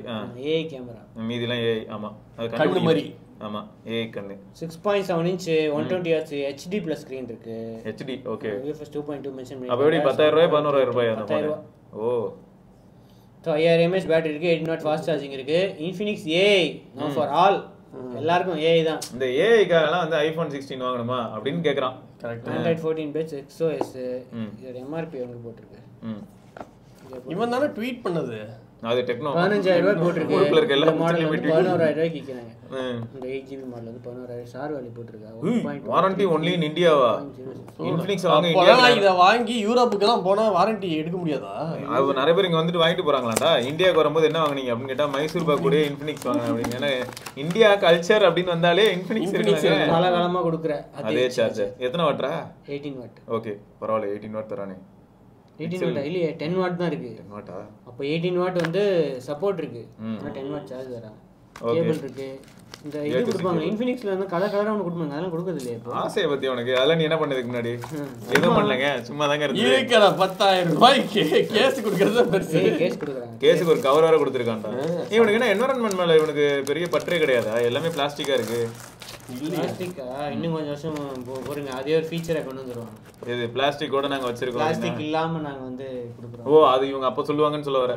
ஏஐ கேமரா, மீதிலாம் ஏஐ. ஆமா, அது கண்ணு மாதிரி. ஆமா, ஏஐ கண்ணு. 6.7 inch 120 Hz HD plus screen இருக்கு. HD. ஓகே. UFS 2.2 மென்ஷன் பண்ணி. அப்ப எப்படி 10000 ரூபாய் 11000 ரூபாய் அந்த போன்? ஓ. So 5000 mAh பேட்டரி இருக்கு, 18 watt ஃபாஸ்ட் சார்ஜிங் இருக்கு. Infinix AI now for all. எல்லாருக்கும் AI தான். இந்த AI காரலாம் வந்து iPhone 16 வாங்கணுமா அப்படினு கேக்குறான். கரெக்ட். Android 14 bits XOS. இது MRP உங்களுக்கு போட்டுருக்கு. இவன் தான ட்வீட் பண்ணது. அது டெக்னோ 15000 ரூபாய் போட்டுருக்கு. ஊருக்குள்ள இருக்க எல்லா மாடல் லிமிட் 11000 ரூபாய்க்கு விக்கிறாங்க. இந்த 8GB மாடல் வந்து 11000 சார் வேலி போட்டுருக்கா. 1.2 வாரண்டி ஒன்லி இன் இந்தியாவா? இன்ஃபினிக்ஸ் வாங்க இந்தியால இத வாங்கி யூரோப்புக்கு எல்லாம் போனா வாரண்டி எடுக்க முடியாதா? அது நிறைய பேர் இங்க வந்துட்டு வாங்கிட்டு போறாங்களாடா. இந்தியாக்கு வரும்போது என்ன வாங்குனீங்க அப்படின்னு கேட்டா மைசூர் பாக் கூட இன்ஃபினிக்ஸ் வாங்க அப்படின்னு. ஏன்னா இந்தியா கல்ச்சர் அப்படின்னு வந்தாலே இன்ஃபினிக்ஸ் காலகாலமா கொடுக்குற அதே சார்ஜர். எத்தனை வாட்ரா? 18 வாட். ஓகே, பரவாயில்ல, 18 வாட் தரானே. 18 வாட் இல்லையே, 10 வாட் தான் இருக்கு. 10 வாட்டா? அப்போ 18 வாட் வந்து சப்போர்ட் இருக்கு. ஆனா 10 வாட் சார்ஜ் வரா. கேபிள் இருக்கு. இந்த இது கொடுப்பாங்க இன்ஃபினிக்ஸ்ல வந்து கலரா ஒன்னு கொடுப்பாங்க. அதெல்லாம் கொடுக்கிறது இல்லையா இப்போ? ஆசையை பத்தி உனக்கு அதெல்லாம் நீ என்ன பண்ணதுக்கு முன்னாடி? எதுவும் பண்ணலங்க, சும்மா தாங்க இருந்து. இருக்கற 10000 ரூபாய்க்கு கேஸ் குடுக்கறது பெருசு. கேஸ் கொடுக்குறாங்க. கேஸுக்கு ஒரு கவர் வேற கொடுத்துருக்கான்டா. இவனுக்கு என்ன என்வரன்மெண்ட் மேல இவனுக்கு பெரிய பற்றே கிடையாதா? எல்லாமே பிளாஸ்டிக்கா இருக்கு. பிளாஸ்டிக்கா? இன்னும் கொஞ்சம் வருஷம் போறீங்க, அதே ஒரு ஃபீச்சரை கொண்டு வந்துருவாங்க. இது பிளாஸ்டிக்கோட நாங்க வச்சிருக்கோம். பிளாஸ்டிக் இல்லாம நாங்க வந்து கொடுக்குறோம். ஓ, அது இவங்க அப்ப சொல்லுவாங்கன்னு சொல்ல வர.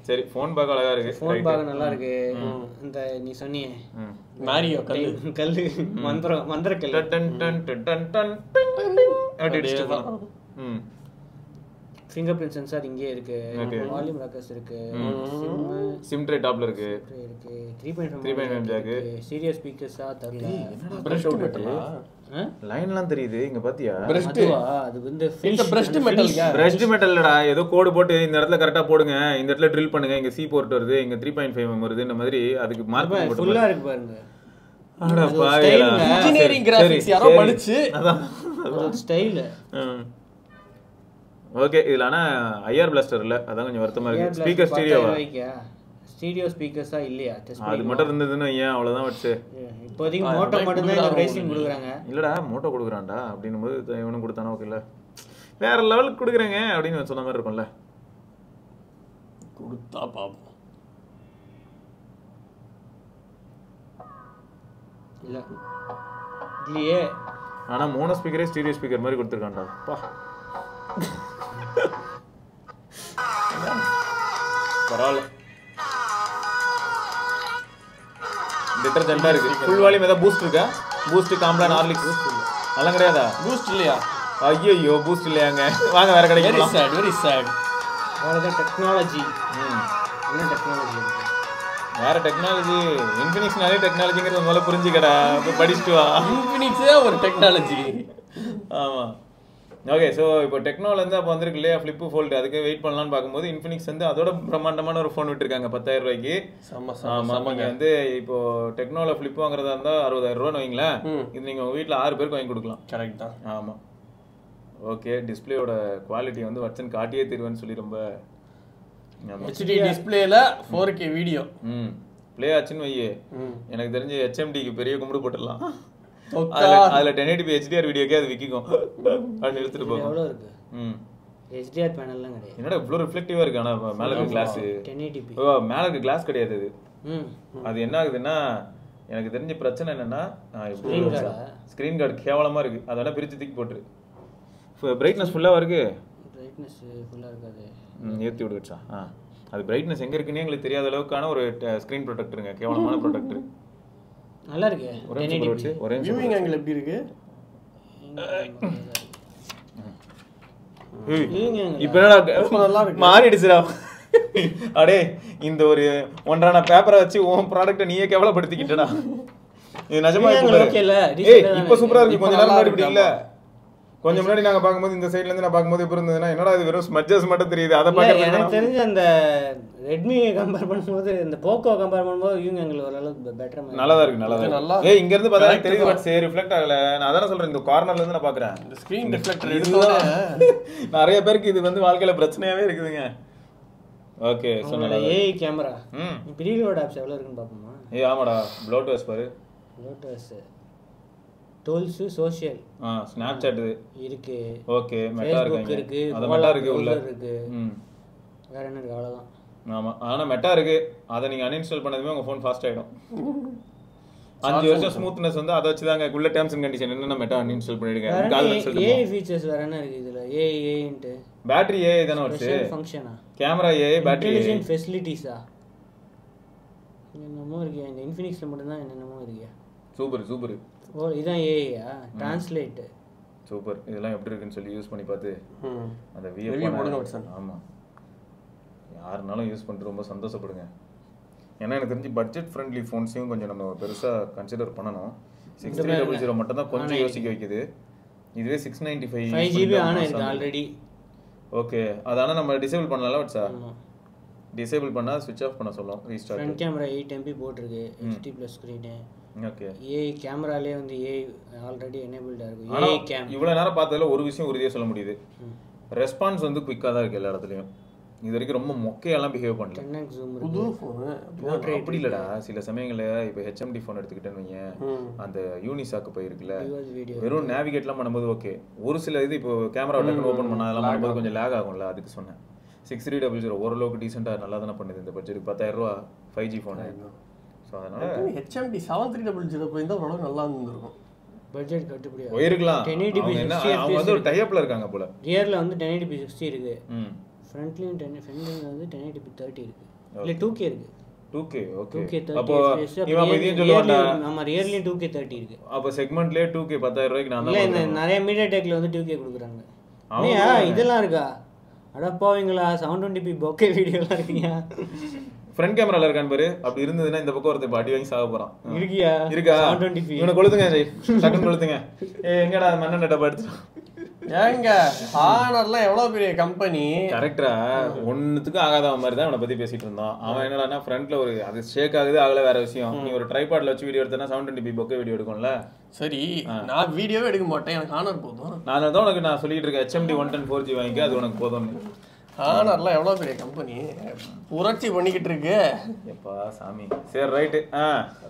சரி, ஃபோன் பார்க்க அழகா இருக்கு. ஃபோன் பார்க்க நல்லா இருக்கு. இந்த நீ சொன்னியே மாரியோ கல்லு மந்திர கல்லு done done done done done அப்படி அடிச்சிட்டு போறான். ஃபிங்கர் பிரிண்ட் சென்சார் இங்கே இருக்கு. வால்யூம் ராக்கர்ஸ் இருக்கு. சிம் ட்ரே டாப்ல இருக்கு. 3.5 ஜாக். சீரியஸ் ஸ்பீக்கர்ஸா தரல. பிரஷ் மெட்டல் லைன்லாம் தெரியுது இங்க பாத்தியா? அது வந்து பிரஷ்ட் மெட்டல்ங்க. பிரஷ்ட் மெட்டல்டா. ஏதோ கோடு போட்டு இந்த இடத்துல கரெக்ட்டா போடுங்க, இந்த இடத்துல ட்ரில் பண்ணுங்க, இங்க சி போர்ட் வருது, இங்க 3.5 வருது, இந்த மாதிரி அதுக்கு மார்க் போட்டு ஃபுல்லா இருக்கு பாருங்க. அட பாவிகளா, இன்ஜினியரிங் கிராபிக்ஸ் யாரோ படிச்சு அதான் ஒரு ஸ்டைல். ஓகே, இதுல ஆனா ஐஆர் பிளாஸ்டர் இல்ல, அதான் கொஞ்சம் வருத்தமா இருக்கு. ஸ்பீக்கர் ஸ்டீரியோவா? ஸ்டீரியோ ஸ்பீக்கர்ஸா இல்லையா? அது மட்டும் இருந்ததுன்னா ஏன் அவ்வளவுதான் வச்சு. இப்போதைக்கு மோட்டோ மட்டும் தான் இந்த பிரைசிங் கொடுக்குறாங்க. இல்லடா, மோட்டோ கொடுக்குறான்டா அப்படின்னும் போது இவனும் கொடுத்தானா ஓகே இல்ல, வேற லெவலுக்கு கொடுக்குறேங்க அப்படின்னு சொன்ன மாதிரி இருக்கும்ல. கொடுத்தா பாப்போம். இல்ல இல்லையே, ஆனா மோனோ ஸ்பீக்கரே ஸ்டீரியோ ஸ்பீக்கர் மாதிரி கொடுத்துருக்கான்டா. பா, பரவாயில்ல, டிட்டர்ஜென்ட்டா இருக்கு. ஃபுல் வால்யூம் ஏதாவது பூஸ்ட் இருக்கா? பூஸ்ட், காம்ப்ளான், ஹார்லிக்ஸ் அதெல்லாம் கிடையாதா? பூஸ்ட் இல்லையா? ஐயோ, பூஸ்ட் இல்லையாங்க. வாங்க வேற கடைக்கு போலாம். Very sad. அவ்வளவுதான் டெக்னாலஜி. என்ன டெக்னாலஜி இருக்கு? வேற டெக்னாலஜி. இன்ஃபினிக்ஸ்னாலே டெக்னாலஜிங்கிறது முதல்ல புரிஞ்சுக்கடா, போய் படிச்சுட்டு வா. இன்ஃபினிக்ஸே ஒரு டெக்னாலஜி. ஆமா, ஓகே. ஸோ இப்போ டெக்னாலஜி வந்து அப்போ வந்திருக்கு இல்லையா, ஃப்ளிப்பு ஃபோல்டு. அதுக்கு வெயிட் பண்ணலான்னு பார்க்கும்போது இன்ஃபினிக்ஸ் வந்து அதோட பிரம்மாண்டமான ஒரு ஃபோன் விட்டுருக்காங்க 10000 ரூபாய்க்கு. ஆமாம், நீங்கள் வந்து இப்போ டெக்னாலஜி ஃப்ளிப் வாங்குறதா இருந்தால் 60000 ரூபான்னு வைங்களேன். இது நீங்கள் உங்கள் வீட்டில் 6 பேருக்கு வாங்கி கொடுக்கலாம். கரெக்ட் தான். ஆமாம், ஓகே. டிஸ்பிளேயோட குவாலிட்டி வந்து வச்சன் காட்டியே தருவேன்னு சொல்லி ரொம்ப HD டிஸ்பிளேல 4K வீடியோ ப்ளே ஆச்சுன்னு வையே, எனக்கு தெரிஞ்சு HMDக்கு பெரிய கும்பிடு போட்டுடலாம். அதுல 1080p HDR வீடியோக்கே அது விக்கும். அது எடுத்துட்டு போகும். எவ்வளவு இருக்கு? HDR பேனல்லாம் கிடையாது. என்னடா இவ்ளோ ரிஃப்ளெக்டிவா இருக்கு? ஆனா மேல இருக்க கிளாஸ் 1080p. ஓ, மேல இருக்க கிளாஸ் கிடையாது அது. அது என்ன ஆகுதுன்னா, எனக்கு தெரிஞ்ச பிரச்சனை என்னன்னா, ஸ்கிரீன் கார்டு கேவலமா இருக்கு. அதெல்லாம் பிரிச்சு தூக்கி போட்டுரு. பிரைட்னஸ் ஃபுல்லா இருக்கு. பிரைட்னஸ் ஃபுல்லா இருக்காது. ஏத்தி விடுச்சா? அது பிரைட்னஸ் எங்க இருக்குன்னு எங்களுக்கு தெரியாத அளவுக்கான ஒரு ஸ்கிரீன் ப்ரொடெக்டருங்க. கேவலமான ப்ரொடெக்டர். நல்லா இருக்கு. 1080p. ஒரே வியூவிங் ஆங்கிள் எப்படி இருக்கு? இப்போ என்னடா மாறிடுச்சுடா. அடே, இந்த ஒரு ஒன்றான பேப்பரை வச்சு உன் ப்ராடக்ட்டை நீயே கேவலப்படுத்திக்கிட்டடா. இது நிஜமா இப்ப சூப்பரா இருக்கு. கொஞ்ச நேரம் முன்னாடி இப்படி இல்ல. கொஞ்சம் முன்னாடி நாங்க பாக்கும்போது இந்த சைடுல இருந்து நான் பாக்கும்போது எப்படி இருந்ததுன்னா, என்னடா இது வெறும் ஸ்மட்ஜஸ் மட்டும் தெரியுது. அத பாக்குறது எனக்கு தெரிஞ்ச அந்த Redmi கம்பேர் பண்ணும்போது இந்த Poco கம்பேர் பண்ணும்போது யூங் ஆங்கிள் ஓரளவுக்கு பெட்டரா நல்லா இருக்கு. நல்லா இங்க இருந்து பார்த்தா தெரியுது, பட் சே ரிஃப்ளெக்ட் ஆகல. நான் அதான் சொல்றேன், இந்த கார்னர்ல இருந்து நான் பாக்குறேன். இந்த ஸ்கிரீன் ரிஃப்ளெக்டர் எடுத்தோட நிறைய பேருக்கு இது வந்து வாழ்க்கையில பிரச்சனையாவே இருக்குதுங்க. ஓகே, சொன்னல AI கேமரா. ப்ரீலோட் ஆப்ஸ் எவ்வளவு இருக்குன்னு பாப்போமா? ஆமாடா, ப்ளோட்வேர்ஸ் பாரு. ப்ளோட்வேர்ஸ் டூல்ஸ், சோஷியல், ஸ்னாப்சாட் இருக்கு. ஓகே, மெட்டா இருக்கு. அது மெட்டா இருக்கு உள்ள இருக்கு. வேற என்ன இருக்கு? அவ்வளவுதான். ஆமா ஆனா மெட்டா இருக்கு, அதை நீங்க அன்இன்ஸ்டால் பண்ணதுமே உங்க ஃபோன் ஃபாஸ்ட் ஆயிடும். 5 வருஷம் ஸ்மூத்னஸ் வந்து அதை வச்சுதாங்க. உள்ள டேர்ம்ஸ் அண்ட் கண்டிஷன் என்னென்ன மெட்டா அன்இன்ஸ்டால் பண்ணிடுங்க. ஏஐ ஃபீச்சர்ஸ் வேற என்ன இருக்கு இதுல? ஏஐன்ட்டு பேட்டரி ஏஐ தானே வருது, ஃபங்க்ஷனா? கேமரா ஏஐ, பேட்டரி இன்டெலிஜென்ட் ஃபெசிலிட்டிஸா என்னமோ இருக்கு. இந்த இன்ஃபினிக்ஸ்ல மட்டும் தான் என்னென்னமோ இருக்கு. Super super. ஓ இதான் ஏஐயா? Translate super. இதெல்லாம் எப்படி இருக்குன்னு சொல்லி யூஸ் பண்ணி பார்த்து அந்த ஆமா யாருனாலும் யூஸ் பண்ணிட்டு ரொம்ப சந்தோஷப்படுங்க. ஏன்னா எனக்கு தெரிஞ்சு பட்ஜெட் ஃப்ரெண்ட்லி ஃபோன்ஸையும் கொஞ்சம் நம்ம பெருசாக கன்சிடர் பண்ணணும். 6300 மட்டும் தான் கொஞ்சம் யோசிக்க வைக்குது. இதுவே 695 5GB ஆன் இருக்கு ஆல்ரெடி. ஓகே, அதான நம்ம டிசேபிள் பண்ணலாம்ல வாட்ஸா? டிசேபிள் பண்ணா ஸ்விட்ச் ஆஃப் பண்ண சொல்லும் ரீஸ்டார்ட். ஃப்ரண்ட் கேமரா 8MP போட்டுருக்கு, HD+ ஸ்கிரீன். ஓகே, ஏஐ கேமராலே வந்து ஏஐ ஆல்ரெடி எனேபிள்டா இருக்கு. ஏஐ கேம் இவ்வளவு நேரம் பார்த்ததுல ஒரு விஷயம் உறுதியா சொல்ல முடியுது, ரெஸ்பான்ஸ் வந்து குயிக்கா தான் இருக்கு எல்லா இடத்துலயும். இது வரைக்கும் ரொம்ப மொக்கையெல்லாம் பிஹேவ் பண்ணல. 10x ஜூம் புது ஃபோன் அப்படி இல்லடா. சில சமயங்கள்ல இப்போ ஹெச்எம்டி ஃபோன் எடுத்துக்கிட்டேன்னு வையேன், அந்த யூனிசாக்கு போயிருக்குல்ல, வெறும் நேவிகேட்லாம் பண்ணும்போது ஓகே. ஒரு சில இது இப்போ கேமரா டக்குன்னு ஓப்பன் பண்ணா அதெல்லாம் பண்ணும்போது கொஞ்சம் லேக் ஆகும்ல, அதுக்கு சொன்னேன். 6300 ஓரளவுக்கு டீசெண்டாக நல்லா தானே பண்ணுது இந்த பட்ஜெட்டுக்கு. 10,000 ரூபா 5G ஃபோனு. ஸோ அதனால ஹெச்எம்டி 7300 போயிருந்தா ஓரளவு நல்லா இருந்திருக்கும். பட்ஜெட் கட்டுப்படியா போயிருக்கலாம். 1080p அவங்க வந்து ஒரு டைப்ல இருக்காங்க போல. ரியர்ல வந்து 1080p 60 இருக்கு. ஃப்ரண்ட்லயும் ஃப்ரண்ட்ல வந்து 1080p 30 இருக்கு. இல்ல 2K இருக்கு. 2K okay. 2K 30 அப்போ இவன் இதையும் சொல்லுவான்டா. நம்ம ரியர்லயும் 2K 30 இருக்கு. அப்ப செக்மெண்ட்லயே 2K 10,000 ரூபாய்க்கு நான் தான். இல்ல இந்த நிறைய மீடியாடெக்ல வந்து 2K கொடுக்குறாங்க. ஏயா இதெல்லாம் இருக்கா? அடப்பாவீங்களா 720p bokeh வீடியோலாம் இருக்கீங்க. ஃப்ரண்ட் கேமரால இருக்கான் பாரு. அப்படி இருந்ததுன்னா இந்த பக்கம் ஒருத்தர் பாடி வாங்கி சாக போறான். இருக்கியா? இருக்கா? 720p இவனை கொளுத்துங்க ஜெய். டக்குன்னு கொளுத்துங்க. எங்கடா மண்ணெண்ணெய் டப்பா எடுத்து ஏங்க ஹானர்லாம் எவ்வளவு பெரிய கம்பெனி. கரெக்டா ஒன்னுத்துக்கு ஆகாத மாதிரி தான் அவனை பத்தி பேசிட்டு இருந்தோம். அவன் என்னடான்னா ஃப்ரண்ட்ல ஒரு அது ஷேக் ஆகுது ஆகல வேற விஷயம். நீ ஒரு ட்ரைபாட்ல வச்சு வீடியோ எடுத்தனா 720p bokeh வீடியோ எடுக்கும்ல. சரி நான் வீடியோவே எடுக்க மாட்டேன், எனக்கு ஹானர் போதும். நான் தான் உனக்கு நான் சொல்லிட்டு இருக்கேன் HMD 110 4G வாங்கிக்க, அது உனக்கு போதும்னு. ஹானர்லாம் எவ்வளவு பெரிய கம்பெனி புரட்சி பண்ணிக்கிட்டு இருக்கு. எப்பா சாமி. சரி ரைட்.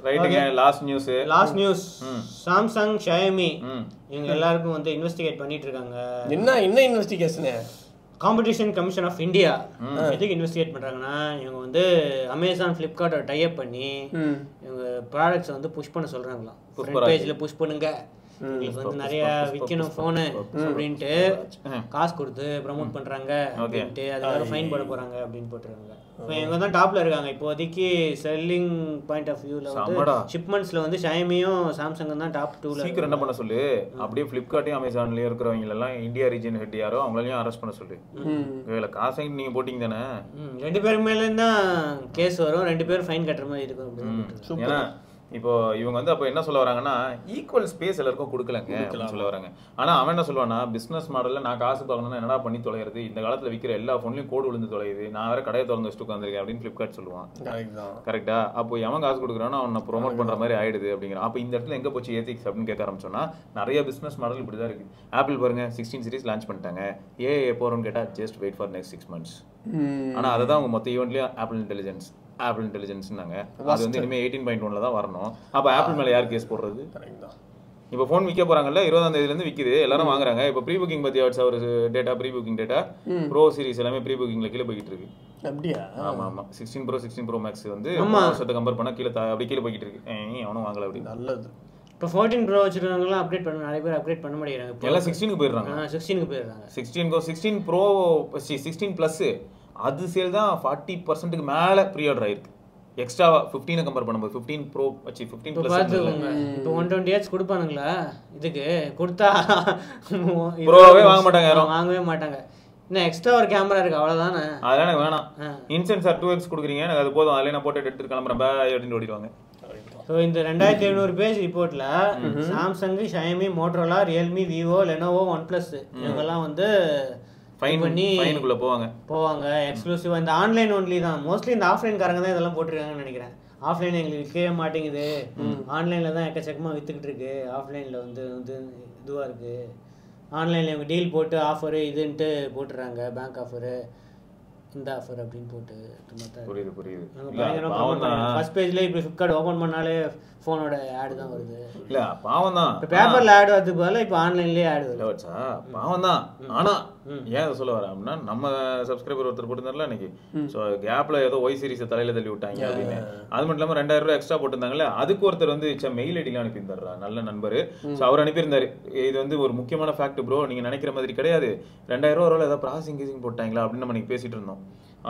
ரைட்டுங்க. லாஸ்ட் நியூஸ் சாம்சங் Xiaomi இவங்க எல்லாருக்கும் வந்து இன்வெஸ்டிகேட் பண்ணிட்டு இருக்காங்க. என்ன investigation? Competition commission of India எதுக்கு இன்வெஸ்டிகேட் பண்றாங்கன்னா, இவங்க வந்து அமேசான் ஃபிளிப்கார்ட்டை டை அப் பண்ணி இவங்க ப்ராடக்ட்ஸ் வந்து புஷ் பண்ண சொல்றாங்களாம். ஃப்ரண்ட் பேஜ்ல புஷ் பண்ணுங்க, உங்களுக்கு வந்து நிறைய விற்கணும் ஃபோனு அப்படின்ட்டு காசு கொடுத்து ப்ரமோட் பண்றாங்க அப்படின்ட்டு அதுக்காக ஃபைன் போட போறாங்க அப்படின்னு போட்டுருக்காங்க. இப்போ இவங்க தான் டாப்ல இருக்காங்க இப்போதைக்கு. செல்லிங் பாயிண்ட் ஆஃப் வியூல வந்து ஷிப்மெண்ட்ஸ்ல வந்து Xiaomiயும் சாம்சங்கும் தான் டாப் 2ல. சீக்கிரம் என்ன பண்ண சொல்லு, அப்படியே ஃபிளிப்கார்ட்டையும் அமேசான்லயும் இருக்கிறவங்க எல்லாம் இந்தியா ரீஜன் ஹெட் யாரோ அவங்களையும் அரெஸ்ட் பண்ண சொல்லு. வேலை காசை நீங்க போட்டீங்க தானே, 2 பேருக்கு மேல தான் கேஸ் வரும், 2 பேரும் ஃபைன் கட்டுற மாதிரி இருக்கும். ஏன்னா இப்போ இவங்க வந்து அப்போ என்ன சொல்ல வராங்கன்னா, ஈக்குவல் ஸ்பேஸ் எல்லாருக்கும் கொடுக்கலங்க அப்படின்னு சொல்ல வராங்க. ஆனால் அவன் என்ன சொல்லுவானா, பிஸ்னஸ் மாடலில் நான் காசு பார்க்கணும்னா என்னடா பண்ணி தொலைகிறது, இந்த காலத்தில் விற்கிற எல்லா ஃபோன்லையும் கோடு விழுந்து தொலையுது, நான் வேற கடையை திறந்து வச்சுட்டு உட்காந்துருக்கேன் அப்படின்னு ஃபிளிப்கார்ட் சொல்லுவான். கரெக்டா? அப்போ எவன் காசு கொடுக்குறானோ அவனை ப்ரொமோட் பண்ணுற மாதிரி ஆயிடுது அப்படிங்கிறான். அப்போ இந்த இடத்துல எங்கே போச்சு ஏத்திக்ஸ் அப்படின்னு கேட்க ஆரம்பிச்சோன்னா, நிறைய பிஸ்னஸ் மாடல் இப்படி தான் இருக்குது. ஆப்பிள் பாருங்க 16 சீரிஸ் லான்ச் பண்ணிட்டாங்க. எப்போ வரும்னு கேட்டால் just wait for next 6 months. ஆனால் அதை தான் அவங்க மொத்த ஈவெண்ட்லேயும் ஆப்பிள் இன்டெலிஜென்ஸ்னாங்க. அது வந்து இனிமேல் 18.1ல தான் வரணும். அப்போ ஆப்பிள் மேலே யார் கேஸ் போடுறது? இப்போ ஃபோன் விற்க போறாங்கல்ல, 20ஆம் தேதியிலேருந்து விற்குது, எல்லாரும் வாங்குறாங்க. இப்போ ப்ரீ புக்கிங் பற்றி ஒரு data, pre booking data pro series எல்லாமே ப்ரீ புக்கிங்ல கீழே போய்கிட்டு இருக்கு. அப்படியா? ஆமா 16 Pro Max வந்து வருஷத்தை கம்பேர் பண்ணா கீழே அப்படி கீழே போய்கிட்டு இருக்கு. அவனும் வாங்கல. அப்படி நல்லது. இப்போ 14 Pro வச்சிருக்கவங்கலாம் அப்டேட் பண்ண நிறைய பேர் அப்டேட் பண்ண மாட்டேங்கிறாங்க. எல்லாம் 16க்கு போயிடுறாங்க. 16க்கு போயிடுறாங்க. 16 Pro 16 Plus அது சேல் தான் 40%க்கு மேல ப்ரீ ஆர்டர் ஆயிருக்கு. எக்ஸ்ட்ரா 15 கம்பேர் பண்ணும்போது 15 Pro வச்சு 15 Plus பாத்துக்கோங்க. இப்போ 128 கொடுப்பானுங்களா? இதுக்கு கொடுத்தா ப்ரோவே வாங்க மாட்டாங்க, யாரும் வாங்கவே மாட்டாங்க. இன்னும் எக்ஸ்ட்ரா ஒரு கேமரா இருக்கு, அவ்வளவுதானே. அதெல்லாம் எனக்கு வேணாம். இன்சென்சார் 2x கொடுக்குறீங்க, எனக்கு அது போதும், அதிலே நான் போட்டோ எடுத்து கிளம்புறேன் பாய் அப்படின்னு ஓடிடுவாங்க. ஸோ இந்த 2700 பேஜ் ரிப்போர்ட்ல Samsung, Xiaomi, Motorola, Realme, Vivo, Lenovo, OnePlus இவங்கெல்லாம் வந்து ஃபைன் பண்ணி ஃபைனுக்குள்ள போவாங்க. எக்ஸ்க்ளூசிவா இந்த ஆன்லைன் ஒன்லி தான். மோஸ்ட்லி இந்த ஆஃப்லைன் காரங்க தான் இதெல்லாம் போட்டிருக்காங்கன்னு நினைக்கிறேன். ஆஃப்லைன் எங்களுக்கு விற்கவே மாட்டேங்குது, ஆன்லைன்ல தான் எக்கச்சக்கமாக வித்துக்கிட்டு இருக்கு, ஆஃப்லைன்ல வந்து இதுவாக இருக்கு, ஆன்லைன்ல இவங்க டீல் போட்டு ஆஃபரு இதுன்ட்டு போட்டுறாங்க, பேங்க் ஆஃபரு. இந்த ஆஃபர் அப்படின்னு போட்டு புரியுது ஃபர்ஸ்ட் பேஜ்ல இப்போ ஃபிளிப்கார்ட் ஓபன் பண்ணாலே ஃபோனோட ஆட் தான் வருது. இல்ல பாவம் தான், பேப்பர்ல ஆட் வரதுக்கு பதிலாக இப்போ ஆன்லைன்லயே ஆட் வருது. பாவம் தான். ஆனா ஏன் அதை சொல்ல வரேன் அப்படின்னா, நம்ம சப்ஸ்கிரைபர் ஒருத்தர் போட்டிருந்தாருல இன்னைக்கு, ஸோ கேப்ல ஏதோ ஒய் சீரிஸை தலையில தள்ளி விட்டாங்க அப்படின்னு. அது மட்டும் இல்லாமல் 2000 ரூபாய் எக்ஸ்ட்ரா போட்டிருந்தாங்கல்ல, அதுக்கு ஒருத்தர் வந்து மெயில் ஐடிலாம் அனுப்பியிருந்தாரா, நல்ல நண்பர். ஸோ அவர் அனுப்பியிருந்தாரு, இது வந்து ஒரு முக்கியமான ஃபேக்ட் ப்ரோ, நீங்க நினைக்கிற மாதிரி கிடையாது, 2000 ரூபா ஏதாவது ப்ராசஸிங் கீசிங் போட்டாங்களா அப்படின்னு நம்ம இன்னைக்கு பேசிட்டு இருந்தோம்.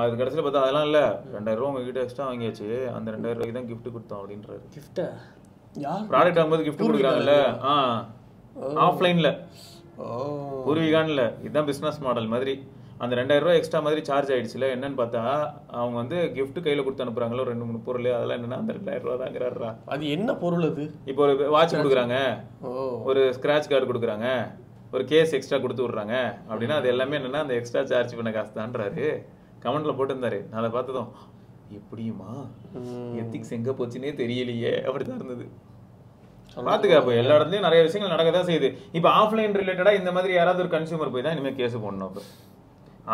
அது கடைசியில் பார்த்தா அதெல்லாம் இல்லை, 2000 ரூபா உங்ககிட்ட எக்ஸ்ட்ரா வாங்கியாச்சு, அந்த 2000 ரூபாய்க்கு தான் கிஃப்ட் கொடுத்தோம் அப்படின்றாரு. கிஃப்டா? ப்ராடக்ட் ஆகும்போது கிஃப்ட் கொடுக்குறாங்கல்ல, ஆஃப்லைன்ல பூர்வீகான்ல. இதுதான் பிஸ்னஸ் மாடல் மாதிரி. அந்த 2000 ரூபாய் எக்ஸ்ட்ரா மாதிரி சார்ஜ் ஆயிடுச்சுல. என்னன்னு பார்த்தா அவங்க வந்து கிஃப்ட் கையில கொடுத்து அனுப்புறாங்களோ 2-3 பொருள், அதெல்லாம் என்னன்னா அந்த 2000 ரூபா தாங்கிறாரா. அது என்ன பொருள்? அது இப்போ ஒரு வாட்ச் கொடுக்குறாங்க, ஒரு ஸ்கிராட்ச் கார்டு கொடுக்குறாங்க, ஒரு கேஸ் எக்ஸ்ட்ரா கொடுத்து விடுறாங்க அப்படின்னா அது எல்லாமே என்னன்னா அந்த எக்ஸ்ட்ரா சார்ஜ் பண்ண காசு தான்றாரு. கமெண்ட்ல போட்டிருந்தாரு, நான் அதை பார்த்ததும் எப்படியுமா எத்திக்ஸ் எங்க போச்சுன்னே தெரியலையே அப்படிதான் இருந்தது. பாத்துக்க, இப்போ எல்லா இடத்துலயும் நிறைய விஷயங்கள் நடக்கதான் செய்யுது. இப்போ ஆஃப்லைன் ரிலேட்டடா இந்த மாதிரி யாராவது ஒரு கன்சியூமர் போய் தான் இனிமேல் கேஸ் போடணும். இப்போ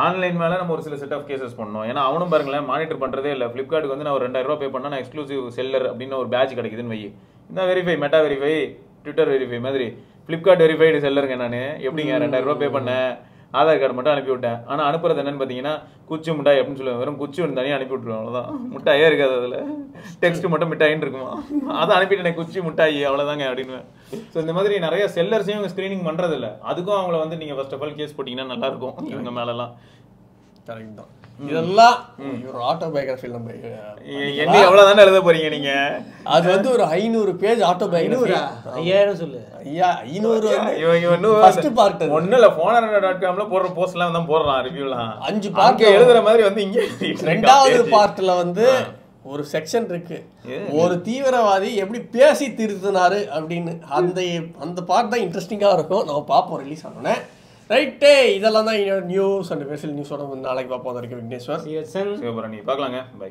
ஆன்லைன் மேல நம்ம ஒரு சில செட் ஆஃப் கேசஸ் பண்ணணும். ஏன்னா அவனும் பாருங்களேன் மானிட்டர் பண்றதே இல்லை. ஃபிளிப்கார்ட்டுக்கு வந்து நான் ஒரு 2000 ரூபாய் பே பண்ணா நான் எக்ஸ்க்ளூசிவ் செல்லர் அப்படின்னு ஒரு பேட்ச் கிடைக்குதுன்னு வை, இந்த verify, meta verify, Twitter verify மாதிரி ஃபிளிப்கார்ட் வெரிஃபைடு செல்லருங்க நான். எப்படிங்க 2000 ரூபாய் பே பண்ணேன், ஆதார் கார்டு மட்டும் அனுப்பி விட்டேன். ஆனால் அனுப்புறது என்னன்னு பார்த்தீங்கன்னா குச்சி மிட்டாய் அப்படின்னு சொல்லுவேன். வெறும் குச்சி ஒன்று தனியாக அனுப்பி விட்டுருவேன், அவ்வளோதான். மிட்டாயே இருக்காது, அதில் டெக்ஸ்ட் மட்டும் மிட்டாயின்னு இருக்குமா, அதை அனுப்பிட்டு குச்சி மிட்டாயி அவ்வளோதாங்க அப்படின்னு. ஸோ இந்த மாதிரி நிறைய செல்லர்ஸையும் இவங்க ஸ்க்ரீனிங் பண்ணுறது இல்லை. அதுக்கும் அவங்கள வந்து நீங்கள் ஃபர்ஸ்ட் ஆஃப் ஆல் கேஸ் போட்டிங்கன்னா நல்லாயிருக்கும் இவங்க மேலெல்லாம். கரெக்ட் தான். இதெல்லாம் ஒரு ஆட்டோபயோகிராஃபி நம்ம என்ன எவ்வளவு தானே எழுத போறீங்க நீங்க? அது வந்து ஒரு 500 பேஜ் ஆட்டோபயோகிராஃபி. 5000 சொல்லு ஐயா, 500 இவங்க ஃபர்ஸ்ட் பார்ட். ஒண்ணும் இல்ல, phoner.comல போடுற போஸ்ட்லாம் தான் போடுறான், ரிவ்யூலாம் 5 பார்ட் எழுதுற மாதிரி வந்து இங்க ரெண்டாவது பார்ட்ல வந்து ஒரு செக்ஷன் இருக்கு, ஒரு தீவிரவாதி எப்படி பேசி திருத்தினாரு அப்படின்னு. அந்த பார்ட் தான் இன்ட்ரெஸ்டிங்கா இருக்கும். நம்ம பார்ப்போம் ரிலீஸ் ஆனோன்னே. ரைட்டே, இதெல்லாம் தான் நியூஸ் அண்ட் ஸ்பெஷல் நியூஸோட நாளைக்கு பார்ப்போம். அது வரைக்கும் விக்னேஸ்வர், சிவபரணி பார்க்கலாங்க. பை.